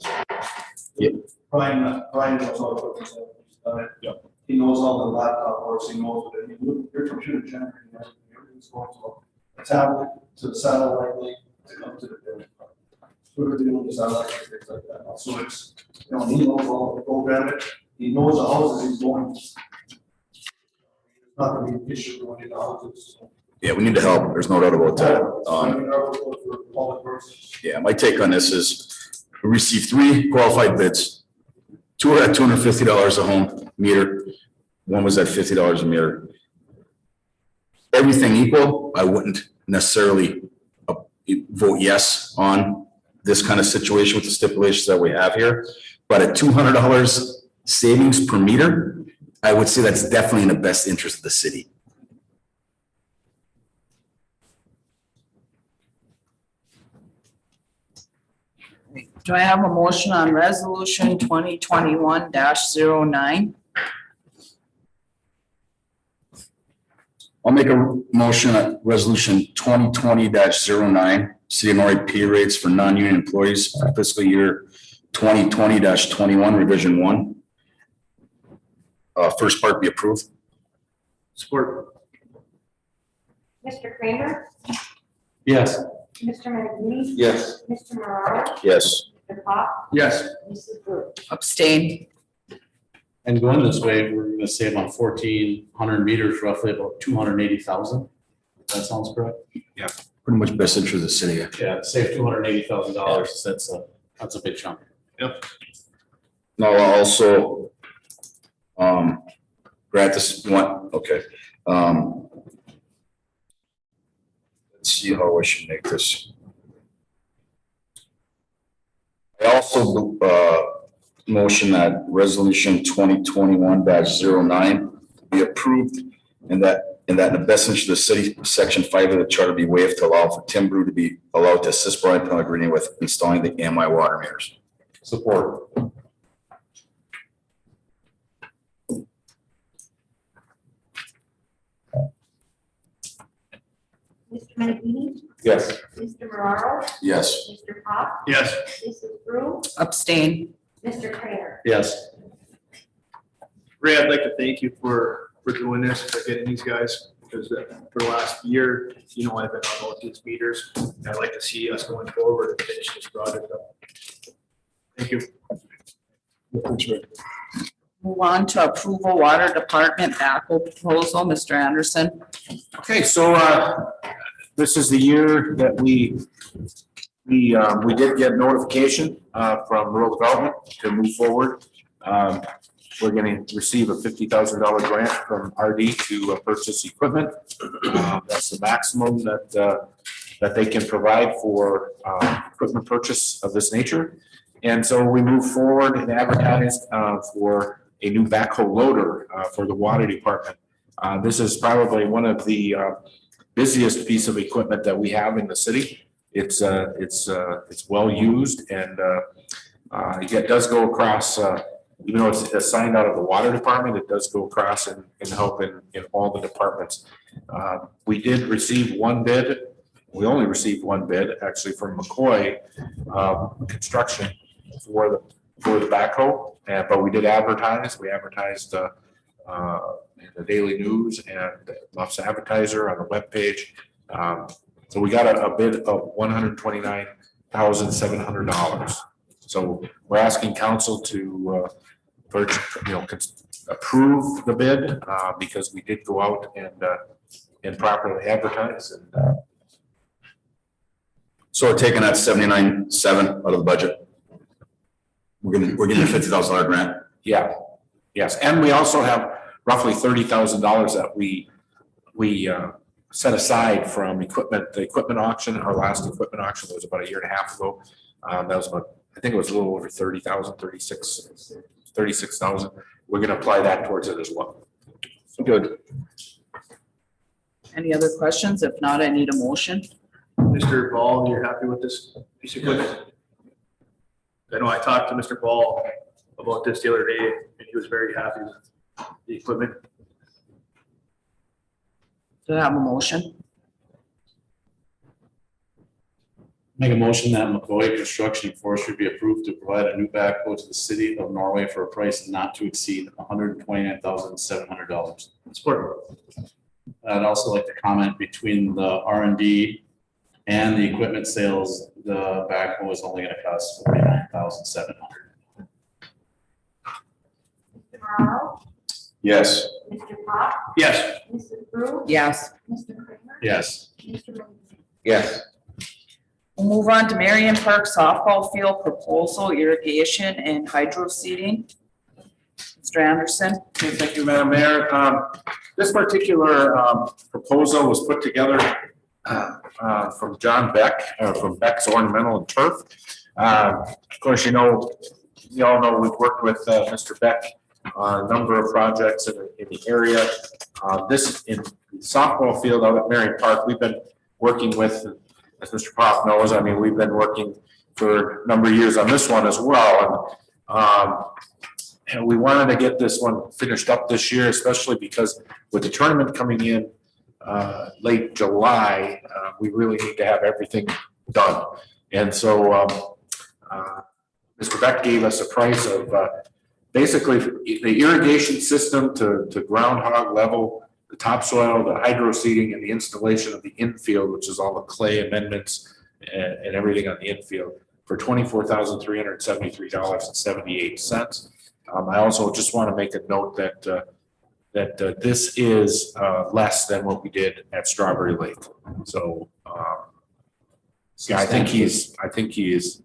Brian knows all the equipment, he's done it. Yep. He knows all the laptop works, he knows what it, your computer generating, everything's going to a tablet, to the satellite link, to come to the building. So we're doing the satellite, things like that, so it's, you know, he knows all the program it, he knows the houses he's going. It's not gonna be an issue going into houses. Yeah, we need to help. There's no doubt about that. I mean, our work for public works. Yeah, my take on this is we received 3 qualified bids. 2 are at $250 a home meter. 1 was at $50 a meter. Everything equal, I wouldn't necessarily vote yes on this kind of situation with the stipulations that we have here. But at $200 savings per meter, I would say that's definitely in the best interest of the city. Do I have a motion on resolution 2021-09? I'll make a motion at resolution 2020-09, City of Norway pay rates for non-union employees for fiscal year 2020-21, revision 1. First part be approved. Support. Mr. Kramer? Yes. Mr. Magee? Yes. Mr. Morrow? Yes. Mr. Pop? Yes. Mrs. Brew? Abstain. And going this way, we're gonna save on 1,400 meters, roughly about 280,000. That sounds correct? Pretty much best interest of the city. Yeah, save $280,000. That's a big chunk. Now, I'll also, grant this one, okay. Let's see how I should make this. I also, motion that resolution 2021-09 be approved and that in the best interest of the city, section 5 of the charter be waived to allow for Tim Brew to be allowed to assist Brian Pellegrini with installing the AMI water meters. Support. Mr. Magee? Yes. Mr. Moraro? Yes. Mr. Pop? Yes. Mrs. Brew? Abstain. Mr. Trainer? Yes. Ray, I'd like to thank you for doing this, for getting these guys, because for the last year, you know, I've been on all these meters. And I'd like to see us going forward and finish this project up. Thank you. Move on to approval water department backhoe proposal, Mr. Anderson. Okay, so, this is the year that we did get notification, from rural development to move forward. We're gonna receive a $50,000 grant from RD to purchase equipment. That's the maximum that they can provide for, equipment purchase of this nature. And so we move forward and advertise, for a new backhoe loader, for the water department. This is probably one of the, busiest piece of equipment that we have in the city. It's well used and, it does go across, even though it's assigned out of the water department, it does go across and help in all the departments. We did receive one bid. We only received one bid, actually, from McCoy Construction for the backhoe. But we did advertise. We advertised in the Daily News and Luff's Advertiser on the webpage. So we got a bid of $129,700. So we're asking council to approve the bid because we did go out and properly advertise. And So we're taking that 79.7 out of the budget. We're getting a $50,000 grant. yeah, yes, and we also have roughly $30,000 that we set aside from the equipment auction. Our last equipment auction was about a year and a half ago. That was about, I think it was a little over 30,000, 36,000. We're gonna apply that towards it as well. Good. Any other questions? If not, I need a motion. Mr. Ball, you're happy with this piece of equipment? I know I talked to Mr. Ball about this the other day, and he was very happy with the equipment. Do I have a motion? Make a motion that McCoy Construction and Forestry be approved to provide a new backhoe to the city of Norway for a price not to exceed $129,700. Support. I'd also like to comment between the R&D and the equipment sales, the backhoe is only gonna cost $49,700. Mr. Moraro? Yes. Mr. Pop? Yes. Mrs. Brew? Yes. Mr. Trainer? Yes. Mr. McGee? Yes. We'll move on to Marion Park softball field proposal, irrigation and hydro seeding. Mr. Anderson. Okay, thank you, Madam Mayor. This particular proposal was put together from John Beck, from Beck's Ornamental and Turf. Of course, you all know we've worked with Mr. Beck on a number of projects in the area. This in softball field out at Marion Park, we've been working with, as Mr. Pop knows, I mean, we've been working for a number of years on this one as well. And we wanted to get this one finished up this year, especially because with the tournament coming in late July, we really need to have everything done. And so Mr. Beck gave us a price of basically the irrigation system to groundhog level, the topsoil, the hydro seeding, and the installation of the infield, which is all the clay amendments and everything on the infield, for $24,373.78. I also just want to make a note that this is less than what we did at Strawberry Lake. So yeah, I think he is.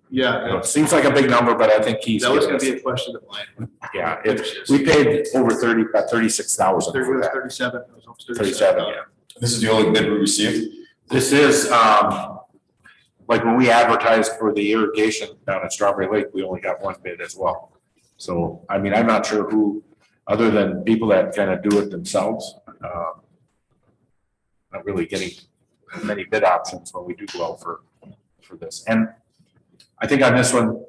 Yeah. It seems like a big number, but I think he's. That was gonna be a question of mine. Yeah, we paid over about 36,000 for that. 37. It was almost 37, yeah. This is the only bid we received? This is, like when we advertised for the irrigation down at Strawberry Lake, we only got one bid as well. So, I mean, I'm not sure who, other than people that kind of do it themselves, not really getting many bid options when we do go out for this. And I think on this one,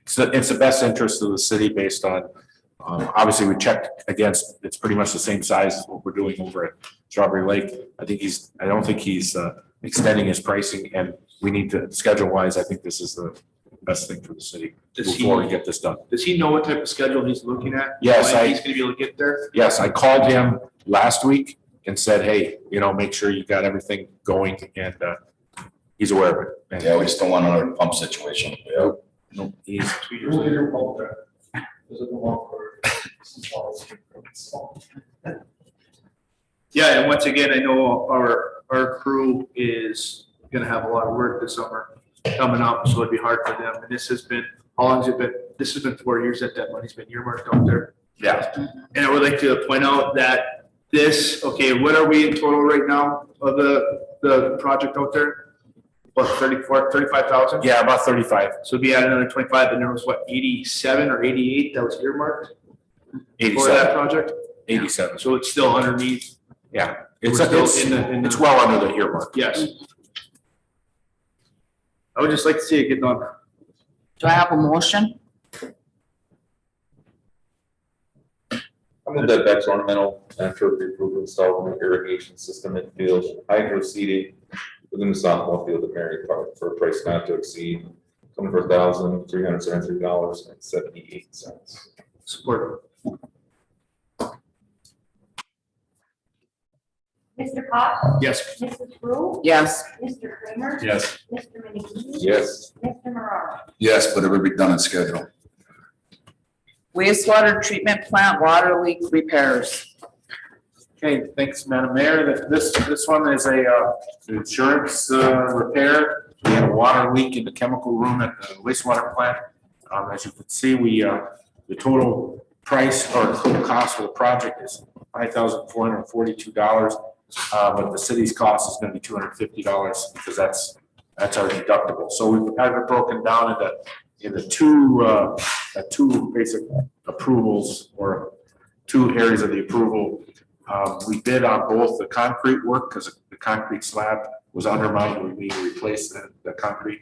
it's the best interest of the city based on, obviously we checked it's pretty much the same size as what we're doing over at Strawberry Lake. I don't think he's extending his pricing, and we need to, schedule wise, I think this is the best thing for the city Does he- before we get this done. Does he know what type of schedule he's looking at? Yes, When I- he's gonna be able to get there? Yes, I called him last week and said, hey, make sure you got everything going, and he's aware of it. And, Yeah, we just don't want another pump situation. Yeah. no, he's, 2 years Who did later. your pump there? Was it the one for? Yeah, and once again, I know our crew is gonna have a lot of work this summer coming up, so it'd be hard for them. And this has been, how long has it been? This has been 4 years that money's been earmarked out there. yeah, And I would like to point out that this, okay, what are we in total right now of the project out there? What, 35,000? yeah, about 35, So we add another 25, and there was what, 87 or 88 that was earmarked for that 87, project? 87, So it's still underneath. yeah. We're It's, still it's, in the- it's well under the earmark. Yes. I would just like to see it get done. Do I have a motion? I move that Beck's Ornamental after the approval installed an irrigation system in field hydro seeding within the softball field at Mary Park for a price not to exceed $24,373.78. Support. Mr. Cox? Yes. Mrs. Brew? Yes. Mr. Kramer? Yes. Mr. McGee? Yes. Mr. Moraro? Yes, but it would be done on schedule. Wastewater treatment plant water leak repairs. Okay, thanks, Madam Mayor. This one is a insurance repair. We had a water leak in the chemical room at the wastewater plant. As you can see, the total price or total cost for the project is $5,442. But the city's cost is gonna be $250 because that's our deductible. So we've had it broken down into two basic approvals or two areas of the approval. We bid on both the concrete work because the concrete slab was undermined. We need to replace the concrete.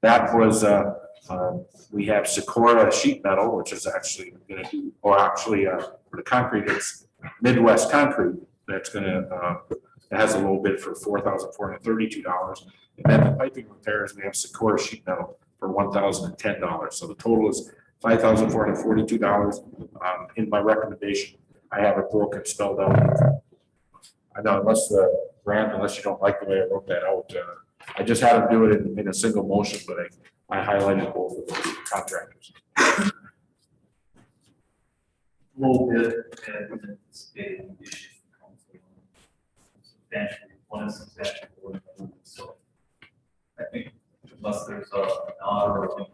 That was, we have Sikora sheet metal, which is actually gonna do, for the concrete, it's Midwest Concrete. That's gonna, it has a low bid for $4,432. And then the piping repairs, we have Sikora sheet metal for $1,010. So the total is $5,442. In my recommendation, I have it broken, spelled out. I know, unless you don't like the way I wrote that out, I just had them do it in a single motion, but I highlighted both of the contractors. Low bid and it's a issue. Substantially, one is substantial, one is not. So I think unless there's an honor or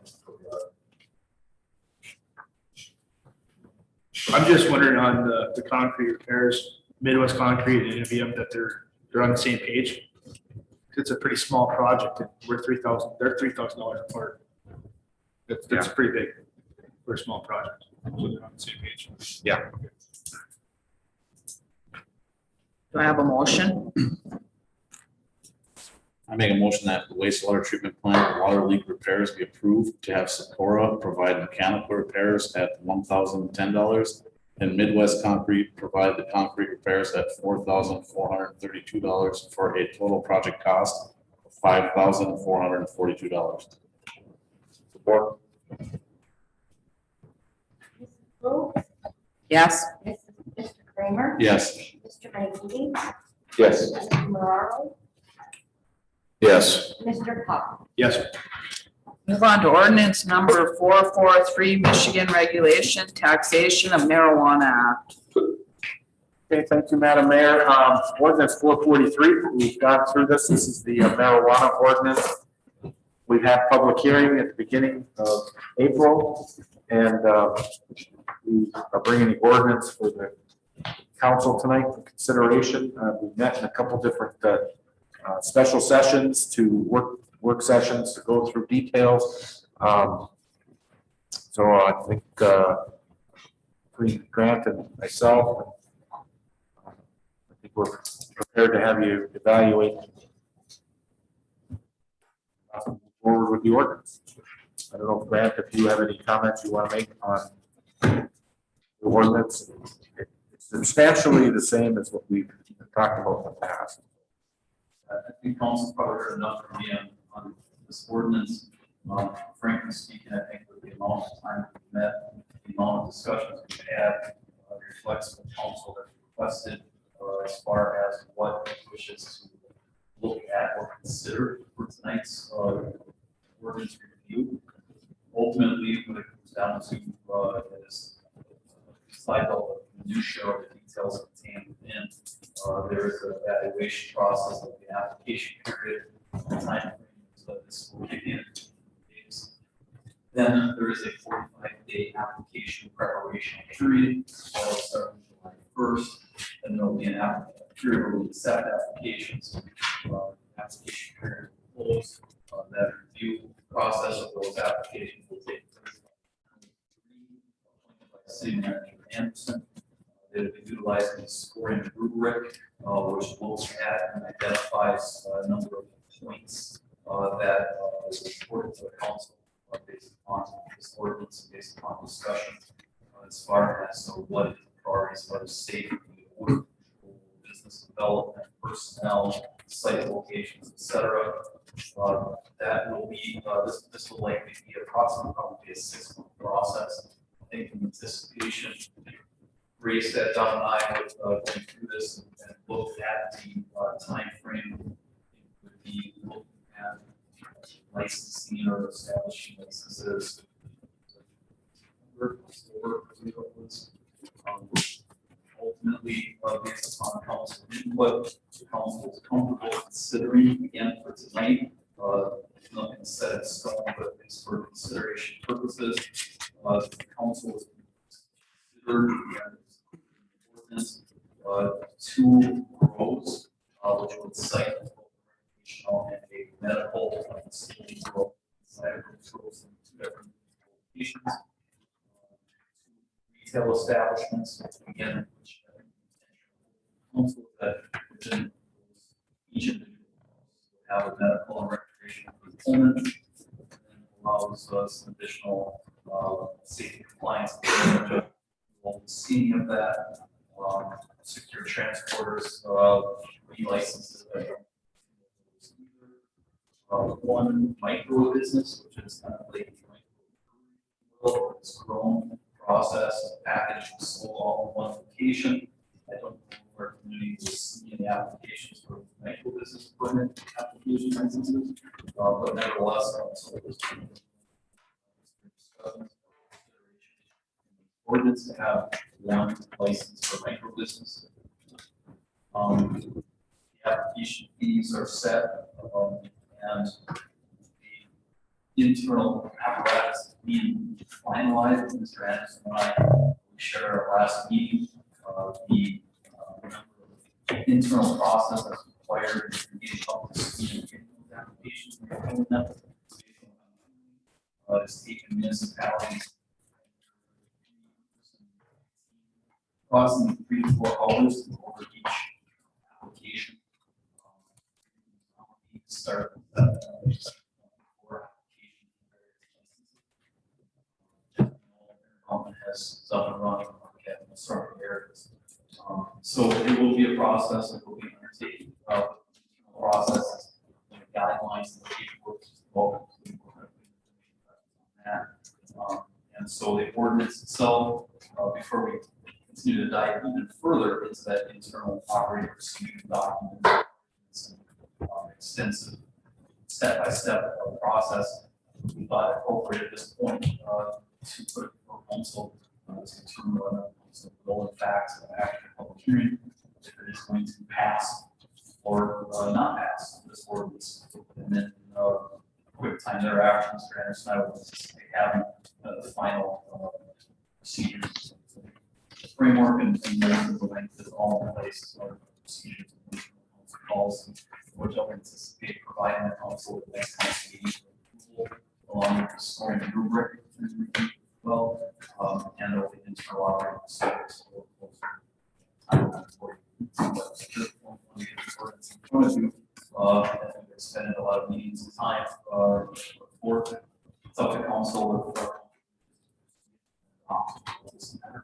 I'm just wondering on the concrete repairs, Midwest Concrete and NVM, that they're on the same page. It's a pretty small project and they're $3,000 apart. That's pretty big for a small project. So they're on the same page. Yeah. Do I have a motion? I make a motion that the wastewater treatment plant water leak repairs be approved to have Sephora provide mechanical repairs at $1,010 and Midwest Concrete provide the concrete repairs at $4,432 for a total project cost of $5,442. Support. Mrs. Brew? Yes. Mr. Kramer? Yes. Mr. McGee? Yes. Mr. Moraro? Yes. Mr. Cox? Yes. Move on to ordinance number 443, Michigan Regulation Taxation of Marijuana Act. Okay, thank you, Madam Mayor. Ordinance 443, we've gone through this. This is the marijuana ordinance. We've had public hearing at the beginning of April, and we are bringing the ordinance for the council tonight for consideration. We met in a couple different special sessions to work sessions to go through details. So I think between Grant and myself, I think we're prepared to have you evaluate forward with the ordinance. I don't know, Grant, if you have any comments you want to make on the ordinance. It's substantially the same as what we've talked about in the past. I think council probably heard enough from me on this ordinance. Frankly speaking, I think with the amount of time we've met, the amount of discussions we've had, reflects what council has requested as far as what it wishes to look at or consider for tonight's ordinance review. Ultimately, when it comes down to is slide all the minutiae or the details contained within. There is an evaluation process of the application period, the time frame, so this will kick in. Then there is a 45-day application preparation period, starting July 1st, and there will be an period where we accept applications. Application period will close. That review process of those applications will take place by City Manager Anderson. They will be utilizing the scoring rubric, which looks at and identifies a number of points that is reported to the council based upon this ordinance, based upon discussion as far as what is the priorities, what is safety, order, business development, personnel, site locations, etc. That will be this will likely be approximately probably a 6-month process. I think in anticipation, Ray sat down and I with going through this and looked at the time frame. Would be looking at licensing or establishing licenses. Ultimately, based upon council input, the council is comfortable considering again for tonight. Nothing set in stone, but it's for consideration purposes. The council is considered ordinance 2 rows, which would cite recreational and a medical rows in 2 different locations. Retail establishments, again, which council that within each individual have a medical and recreational component, and allows some additional safety compliance. We'll see of that. Secure transporters, licenses. One micro business, which is kind of like it's grown, processed, packaged, sold all in one location. I don't know where community will see any applications for micro business permit application licenses, but nevertheless, so this ordinance to have one license for micro business. The application fees are set, and the internal apparatus being finalized. Mr. Anderson and I, we shared our last meeting. The internal process that's required to get up to speed in those applications. It's taken municipalities approximately 3 to 4 hours to go over each application. Start with that. Has up and running in certain areas. So it will be a process that will be undertaken. Processes, guidelines, and paperwork and so the ordinance itself, before we continue to dive even further into that internal operating procedure document, extensive step-by-step process. We thought appropriate at this point to put for council to determine whether the relevant facts of actual public hearing, if it is going to pass or not pass this ordinance. And then quick time thereafter, Mr. Anderson, I would anticipate having the final procedures. The framework and the length is all in place. So procedures and policy, which I'll anticipate providing the council with the next council meeting approval, along with the scoring rubric well, and the internal operating procedures. I think we spent a lot of meetings and time for it's up to council with this matter.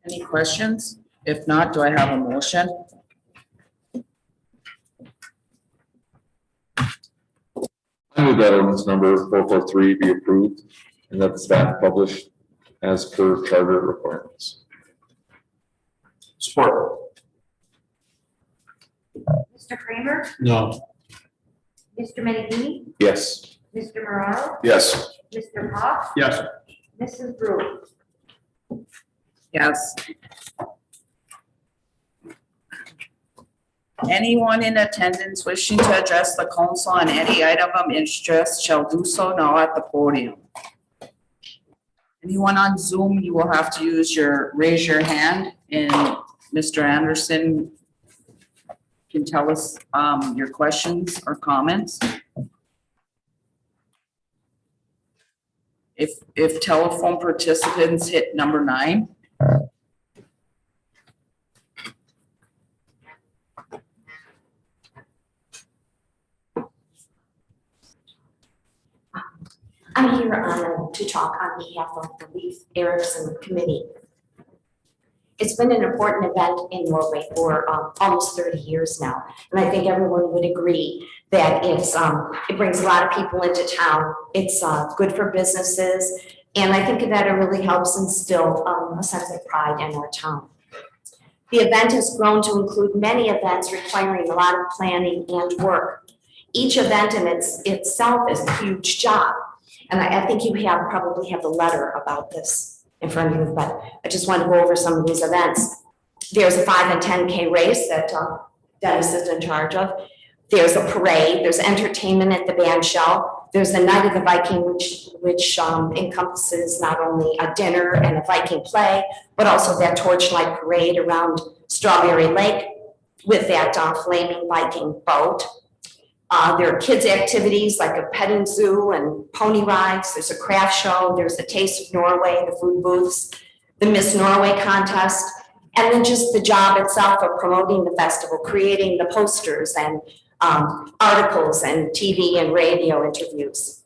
Any questions? If not, do I have a motion? I move that ordinance number 443 be approved and that the staff publish as per charter requirements. Support. Mr. Kramer? No. Mr. Menegini? Yes. Mr. Moraro? Yes. Mr. Hawes? Yes. Mrs. Brewer? Yes. Anyone in attendance wishing to address the council on any item of interest shall do so now at the podium. Anyone on Zoom, you will have to raise your hand, and Mr. Anderson can tell us your questions or comments. If telephone participants hit number 9. I'm here to talk on behalf of the Leif Erikson Committee. It's been an important event in Norway for almost 30 years now, and I think everyone would agree that it brings a lot of people into town. It's good for businesses, and I think that it really helps instill a sense of pride in our town. The event has grown to include many events requiring a lot of planning and work. Each event in itself is a huge job. And I think you probably have the letter about this in front of you, but I just want to go over some of these events. There's a 5 and 10K race that Dennis is in charge of. There's a parade, there's entertainment at the band shell. There's the Night of the Viking, which encompasses not only a dinner and a Viking play, but also that torchlight parade around Strawberry Lake with that flaming Viking boat. There are kids' activities like a petting zoo and pony rides. There's a craft show. There's a Taste of Norway, the food booths, the Miss Norway contest, and then just the job itself of promoting the festival, creating the posters and articles and TV and radio interviews.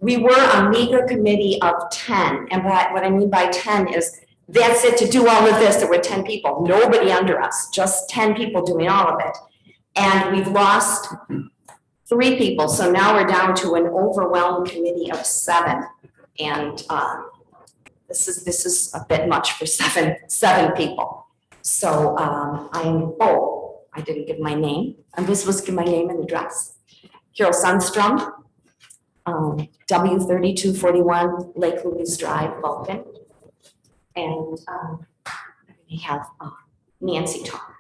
We were a meager committee of 10, and what I mean by 10 is that's it to do all of this. There were 10 people, nobody under us, just 10 people doing all of it. And we've lost 3 people, so now we're down to an overwhelmed committee of 7, and this is a bit much for seven people. So I didn't give my name. I'm just supposed to give my name and address. Carol Sundstrom, W3241 Lake Louise Drive, Vulcan, and we have Nancy talk.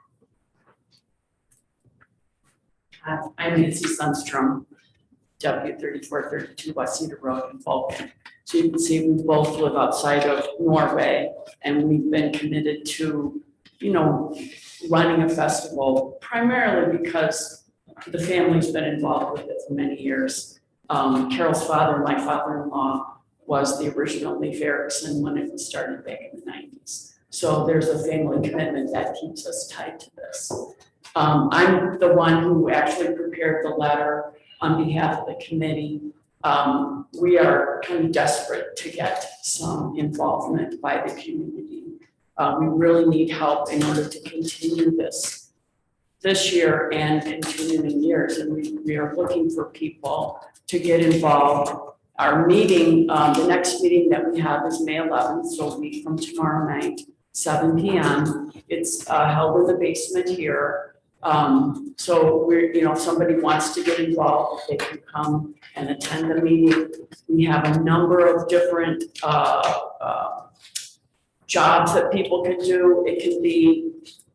I'm Nancy Sundstrom, W3432 West Cedar Road in Vulcan. So you can see we both live outside of Norway, and we've been committed to, running a festival primarily because the family's been involved with it for many years. Carol's father, my father-in-law, was the original Leif Erikson when it was started back in the 90s. So there's a family commitment that keeps us tied to this. I'm the one who actually prepared the letter on behalf of the committee. We are kind of desperate to get some involvement by the community. We really need help in order to continue this year and continuing years. And we are looking for people to get involved. Our meeting, the next meeting that we have is May 11th, so a week from tomorrow night, 7 p.m. It's held in the basement here. So we're, if somebody wants to get involved, they can come and attend the meeting. We have a number of different jobs that people can do. It can be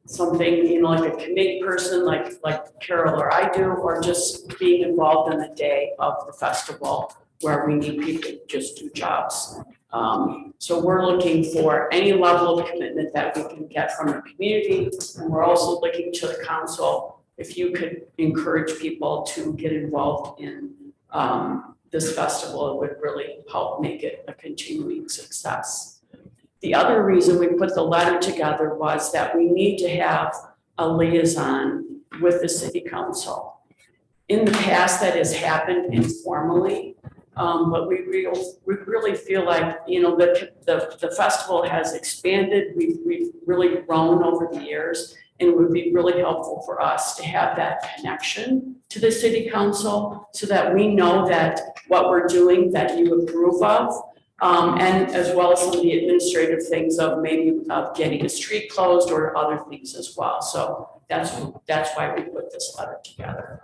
something, like a committee person like Carol or I do, or just being involved in the day of the festival where we need people to just do jobs. So we're looking for any level of commitment that we can get from the community. And we're also looking to the council, if you could encourage people to get involved in this festival, it would really help make it a continuing success. The other reason we put the letter together was that we need to have a liaison with the city council. In the past, that has happened informally. But we really feel like, you know, the festival has expanded. We've really grown over the years. And it would be really helpful for us to have that connection to the city council so that we know that what we're doing that you approve of. And as well as some of the administrative things of maybe of getting a street closed or other things as well. So that's why we put this letter together.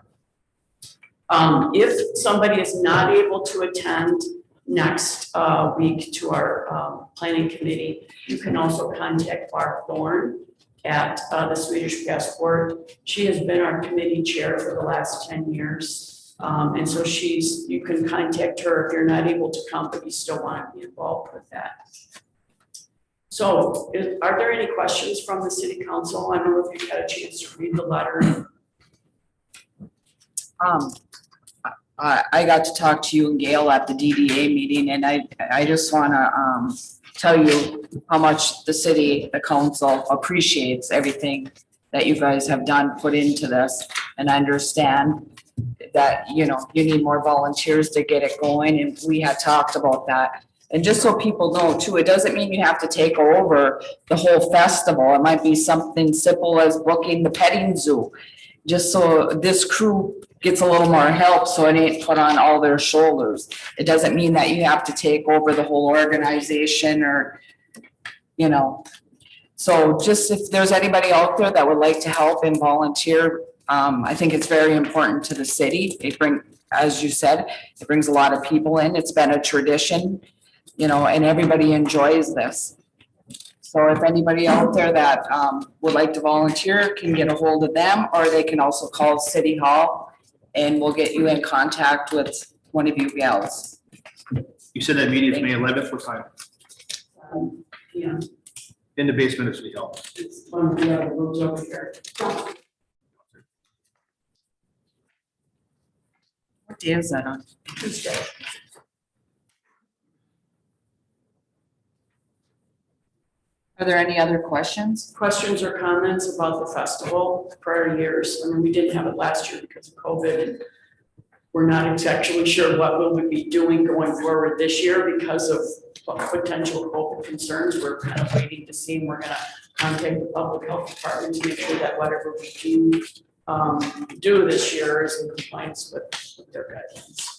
If somebody is not able to attend next week to our planning committee, you can also contact Barb Thorne at the Swedish Passport. She has been our committee chair for the last 10 years. And so you can contact her if you're not able to come, but you still want to be involved with that. So are there any questions from the city council? I don't know if you've had a chance to read the letter. I got to talk to you and Gail at the DDA meeting, and I just want to tell you how much the council appreciates everything that you guys have done, put into this, and I understand that, you know, you need more volunteers to get it going, and we had talked about that. And just so people know too, it doesn't mean you have to take over the whole festival. It might be something simple as booking the petting zoo, just so this crew gets a little more help so it ain't put on all their shoulders. It doesn't mean that you have to take over the whole organization or, you know. So just if there's anybody out there that would like to help and volunteer, I think it's very important to the city. As you said, it brings a lot of people in. It's been a tradition, you know, and everybody enjoys this. So if anybody out there that would like to volunteer can get a hold of them, or they can also call City Hall and we'll get you in contact with one of you gals. You said that meeting is May 11th, what time? Yeah, In the basement of City Hall. it's one of the other rooms over here. What day is that on? Tuesday. Are there any other questions? Questions or comments about the festival prior years? I mean, we didn't have it last year because of COVID, and we're not exactly sure what we would be doing going forward this year because of potential COVID concerns. We're kind of waiting to see, and we're gonna contact the public health department to make sure that whatever we do this year is in compliance with their guidelines.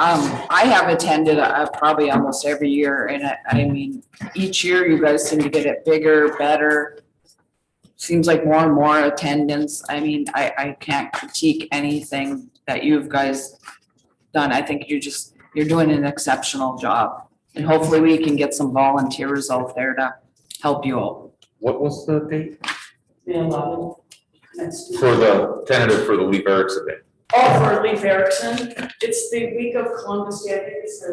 I have attended probably almost every year, and I mean, each year you guys seem to get it bigger, better. Seems like more and more attendance. I mean, I can't critique anything that you guys done. I think you're doing an exceptional job. And hopefully we can get some volunteers out there to help you out. What was the date? May 11th, next week. For the tentative for the Leaf Erickson Day? Oh, for Leif Erikson, it's the week of Columbus Day. I think it's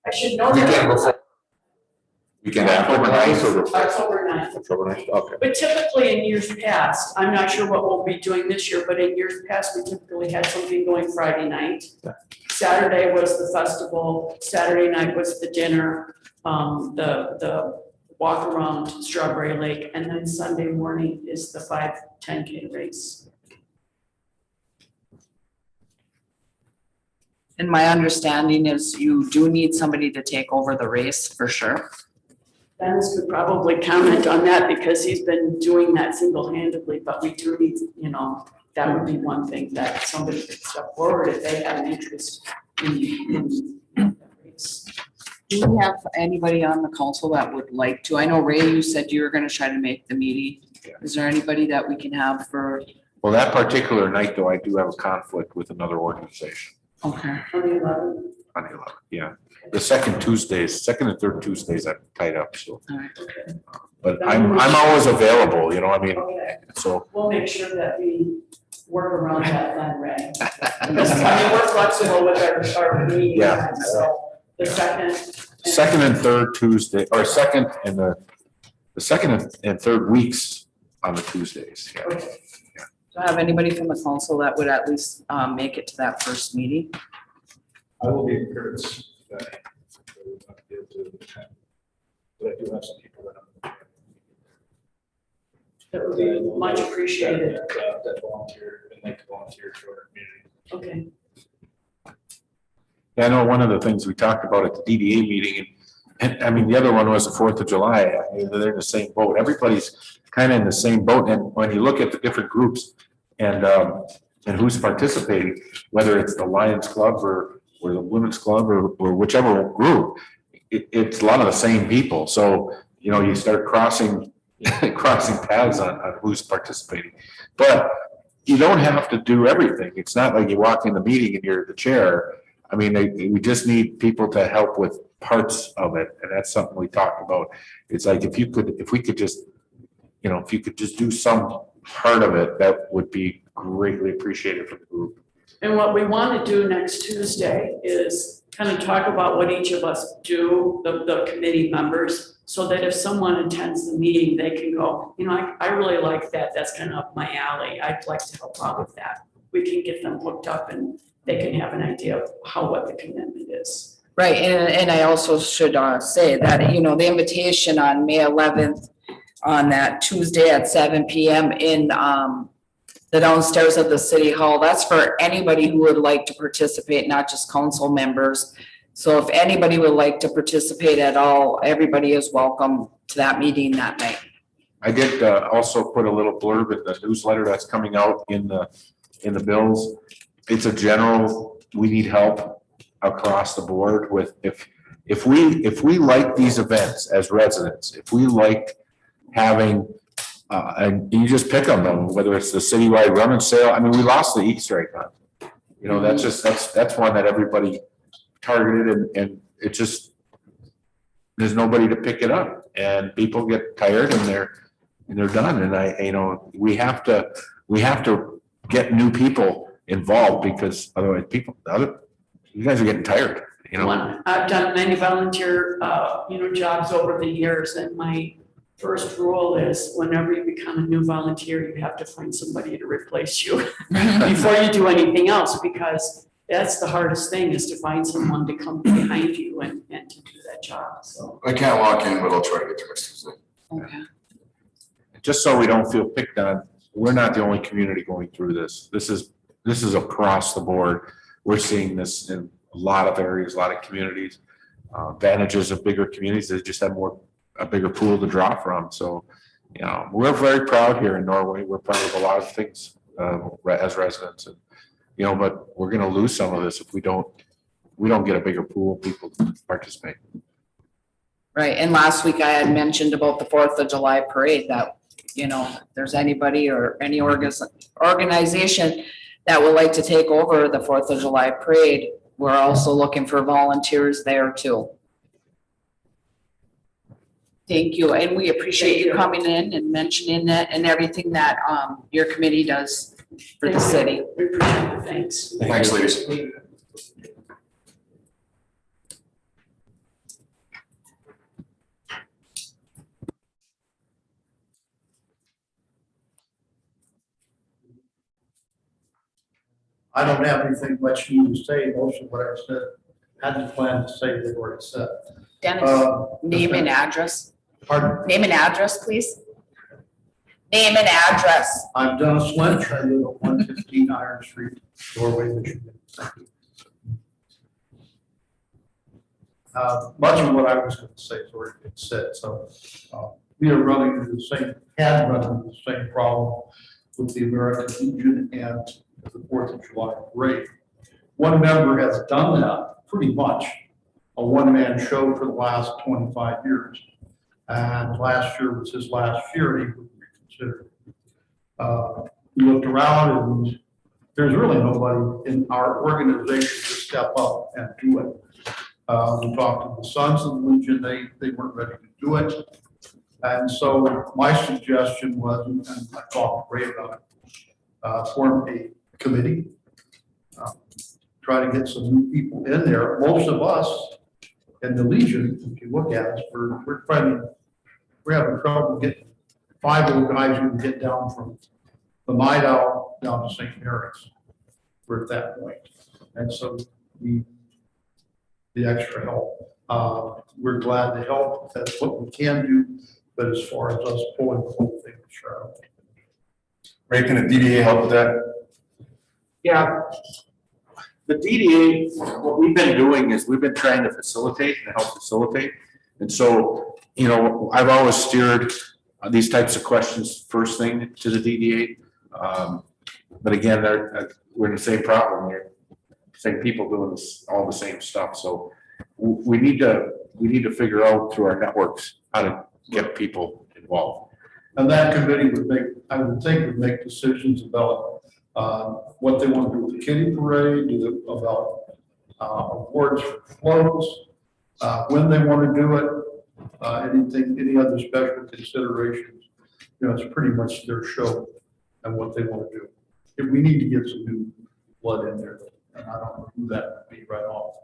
I should know Weekend that. before. Weekend after. October 9th. October 9th, okay. But typically in years past, I'm not sure what we'll be doing this year, but in years past, we typically had something going Friday night. Saturday was the festival, Saturday night was the dinner, the walk around Strawberry Lake, and then Sunday morning is the 5-10K race. And my understanding is you do need somebody to take over the race for sure. Dennis could probably comment on that because he's been doing that single-handedly, but we do need, you know, that would be one thing that somebody could step forward if they have an interest in that race. Do we have anybody on the council that would like to? I know Ray, you said you were gonna try to make the meeting. Is there anybody that we can have for? Well, that particular night though, I do have a conflict with another organization Okay. On the 11th. on the 11th, yeah. The second and third Tuesdays I'm tied up, so. All right. Okay. But I'm always available, you know, I mean, Okay. so. We'll make sure that we work around that then, Ray. Because, I mean, we're flexible with our meeting Yeah. time, so the second. Second and third Tuesday, or second and the second and third weeks on the Tuesdays, yeah. Okay. Do I have anybody from the council that would at least make it to that first meeting? I will be encouraged that I will not be able to attend. But I do have some people that That would be much appreciated. that volunteer and like to volunteer for our community. Okay. Yeah, I know one of the things we talked about at the DDA meeting, and I mean, the other one was the 4th of July. I mean, they're in the same boat. Everybody's kind of in the same boat. And when you look at the different groups and who's participating, whether it's the Lions Club or the Women's Club or whichever group, it's a lot of the same people. So, you know, you start crossing paths on who's participating. But you don't have to do everything. It's not like you walk in the meeting and you're the chair. I mean, we just need people to help with parts of it, and that's something we talked about. It's like if we could just, you know, if you could just do some part of it, that would be greatly appreciated from the group. And what we want to do next Tuesday is kind of talk about what each of us do, the committee members, so that if someone attends the meeting, they can go, you know, I really like that. That's kind of up my alley. I'd like to help out with that. We can get them hooked up and they can have an idea of what the commitment is. Right, and I also should say that, you know, the invitation on May 11th on that Tuesday at 7 PM in the downstairs of the city hall, that's for anybody who would like to participate, not just council members. So if anybody would like to participate at all, everybody is welcome to that meeting that night. I did also put a little blurb in the newsletter that's coming out in the bills. It's a general, we need help across the board with, if we like these events as residents, if we like having, and you just pick on them, whether it's the citywide run and sale. I mean, we lost the Easter egg hunt. You know, that's one that everybody targeted, and it just, there's nobody to pick it up, and people get tired and they're done. And you know, we have to get new people involved, because otherwise you guys are getting tired, you know. I've done many volunteer, jobs over the years, and my first rule is whenever you become a new volunteer, you have to find somebody to replace you before you do anything else, because that's the hardest thing, is to find someone to come behind you and to do that job, so. I can't lock in, but I'll try to get to next Tuesday. Okay. Just so we don't feel picked on, we're not the only community going through this. This is across the board. We're seeing this in a lot of areas, a lot of communities. Advantages of bigger communities, they just have a bigger pool to draw from. So, you know, we're very proud here in Norway. We're proud of a lot of things as residents, and, you know, but we're going to lose some of this if we don't get a bigger pool of people to participate. Right, and last week I had mentioned about the 4th of July parade, that, you know, if there's anybody or any organization that would like to take over the 4th of July parade, we're also looking for volunteers there too. Thank you, and we appreciate you coming in and mentioning that and everything that your committee does for the city. We appreciate it, thanks. Thanks, ladies. I don't have anything much new to say. Most of what I said, hadn't planned to say, they've already said. Dennis, name and address. Pardon? Name and address, please. Name and address. I'm Dennis Lynch. I live at 115 Iron Street, Norway, Michigan. Much of what I was going to say has already been said. So we are running into the same problem with the American Legion and the 4th of July parade. One member has done that pretty much, a one-man show for the last 25 years. And last year was his last year, and he would reconsider. We looked around, and there's really nobody in our organization to step up and do it. We talked to the Sons of the Legion, they weren't ready to do it. And so my suggestion was, and I talked to Ray about it, form a committee, try to get some new people in there. Most of us in the Legion, if you look at us, we're having trouble getting 5 of the guys who can get down from the Midau down to St. Mary's. We're at that point. And so we, the extra help. We're glad to help. That's what we can do. But as far as us pulling the whole thing, sure. Ray, can the DDA help with that? Yeah, The DDA, what we've been doing is we've been trying to facilitate and help facilitate. And so, you know, I've always steered these types of questions first thing to the DDA. But again, we're in the same problem. We're same people doing this, all the same stuff. So we need to figure out through our networks how to get people involved. And that committee would make, I would think, would make decisions about what they want to do with the kitty parade, about awards for floats, when they want to do it, any other special considerations. You know, it's pretty much their show and what they want to do. If we need to get some new blood in there, and I don't know who that would be right off.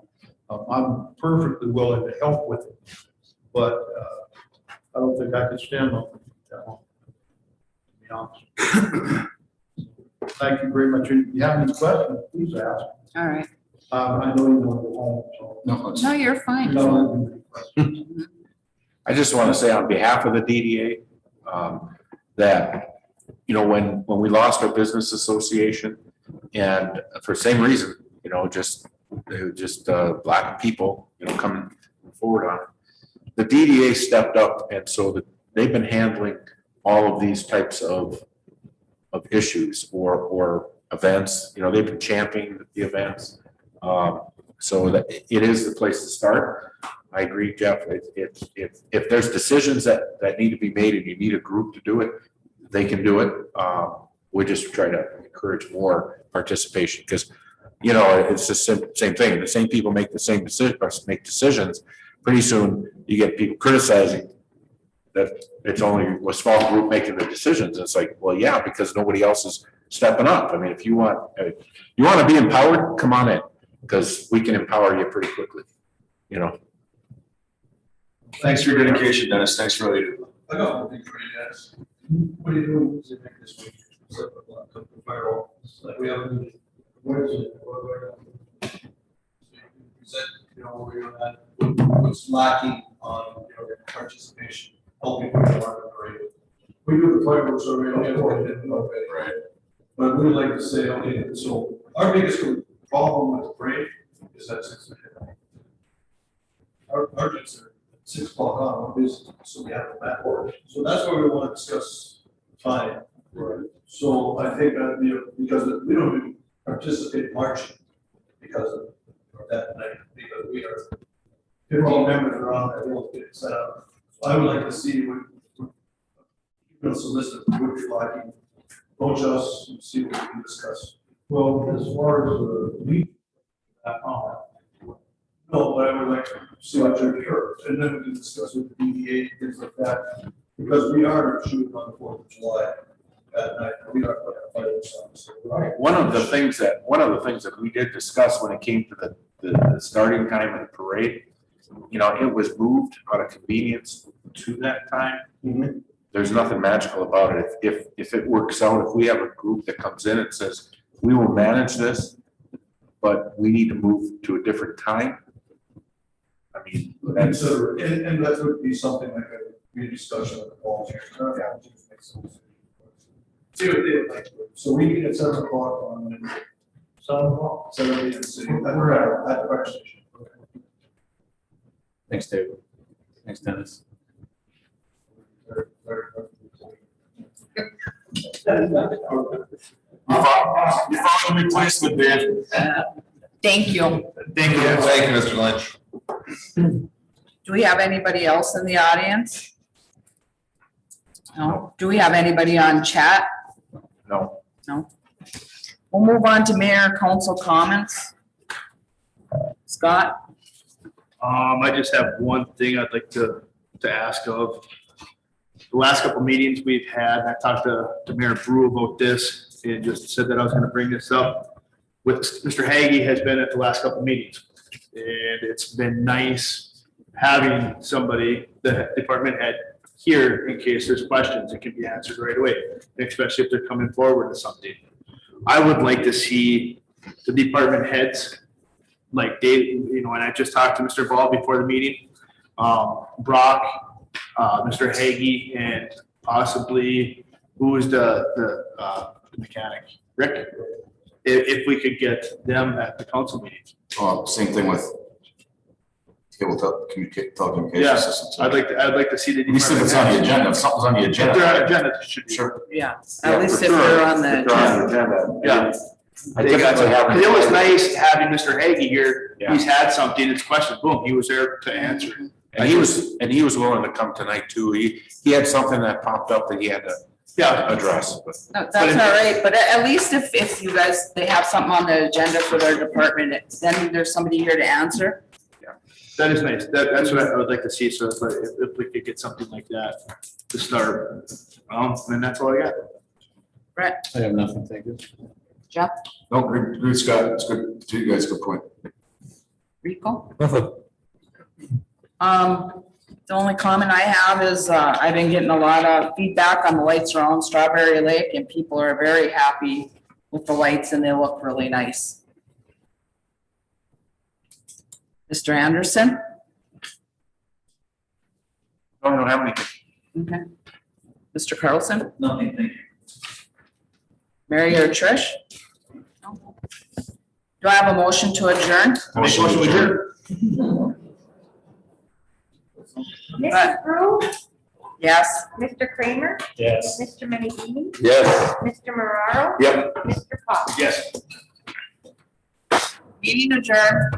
I'm perfectly willing to help with it, but I don't think I could stand on it that long, to be honest. Thank you very much. If you have any questions, please ask. All right. I know you want to go home, so. No, you're fine. No. I just want to say on behalf of the DDA, that, you know, when we lost our business association and for the same reason, you know, they were just black people, you know, coming forward on it. The DDA stepped up, and so they've been handling all of these types of issues or events. You know, they've been championing the events. So that it is the place to start. I agree, Jeff. If there's decisions that need to be made and you need a group to do it, they can do it. We just try to encourage more participation because, you know, it's the same thing. The same people make the same decisions. Pretty soon you get people criticizing that it's only a small group making the decisions. It's like, well, yeah, because nobody else is stepping up. I mean, if you want to be empowered, come on in, because we can empower you pretty quickly, you know. Thanks for your dedication, Dennis. Thanks for what you do. I got one thing for you guys. What are you doing Wednesday night this week? Like we have a meeting. What is it? Present, you know, where you're at, what's lacking on, you know, their participation, helping with the market parade. We do the fireworks survey, only have one didn't know it, right? But we would like to say, okay, so our biggest problem with the parade is that 6 o'clock. Our budgets are 6 o'clock on, so we have the map order. So that's what we want to discuss time. Right. So I think that, you know, because we don't even participate marching because of that night, because we are, if all members are on that, we'll get set up. So I would like to see what, you know, solicit what you're liking, approach us and see what we can discuss. Well, as far as the meet, no, but I would like to see what you're sure, and then we can discuss with the DDA, things like that, because we are shooting on the 4th of July that night. We are fighting songs. Right. One of the things that we did discuss when it came to the starting time of the parade, you know, it was moved out of convenience to that time. Mm-hmm. There's nothing magical about it. If it works out, if we have a group that comes in and says, we will manage this, but we need to move to a different time. I mean, that's and that would be something like a discussion with the volunteers. See what they would like to do. So we meet at 7 o'clock on Wednesday. 7 o'clock? 7 p.m. City. We're at the fire station. Okay. Thanks, David. Thanks, Dennis. You found a replacement, Dan. Thank you. Thank you. Thank you, Mr. Lynch. Do we have anybody else in the audience? No. Do we have anybody on chat? No. No. We'll move on to mayor and council comments. Scott? I just have one thing I'd like to ask of. The last couple of meetings we've had, I talked to Mayor Brew about this and just said that I was gonna bring this up. With Mr. Hagee has been at the last couple of meetings, and it's been nice having somebody, the department head, here in case there's questions that can be answered right away, especially if they're coming forward with something. I would like to see the department heads, like Dave, you know, and I just talked to Mr. Ball before the meeting, Brock, Mr. Hagee, and possibly, who was the mechanic? Rick? if we could get them at the council meeting. Same thing with telecommunication Yeah, systems. I'd like to see the. At least if it's on the agenda, if something's on the If agenda. they're on the agenda, it should be. Sure. Yeah, Yeah, at least for if sure. they're on the If they're on agenda. the agenda. Yeah. I They got typically have. It was nice having Mr. Hagee here. Yeah. He's had something, it's questioned, boom, he was there to answer. And he was willing to come tonight too. He had something that popped up that he had to Yeah, address, but. No, that's all right, but at least if you guys, they have something on the agenda for their department, then there's somebody here to answer. that is nice. That's what I would like to see. So if we could get something like that to start, and that's all I got. I have nothing, thank you. Jeff, No, good, Scott, it's good, to you guys, good point. Rico? Nothing. The only comment I have is, I've been getting a lot of feedback on the lights around Strawberry Lake, and people are very happy with the lights and they look really nice. Mr. Anderson? I don't have anything. Okay. Mr. Carlson? Nothing, thank you. Mary or Trish? Do I have a motion to adjourn? Motion to adjourn. Mrs. Brew, Yes. Mr. Kramer, Yes. Mr. Menigini, Yes. Mr. Marraro, Yep. Mr. Cox. Yes. Meeting adjourned.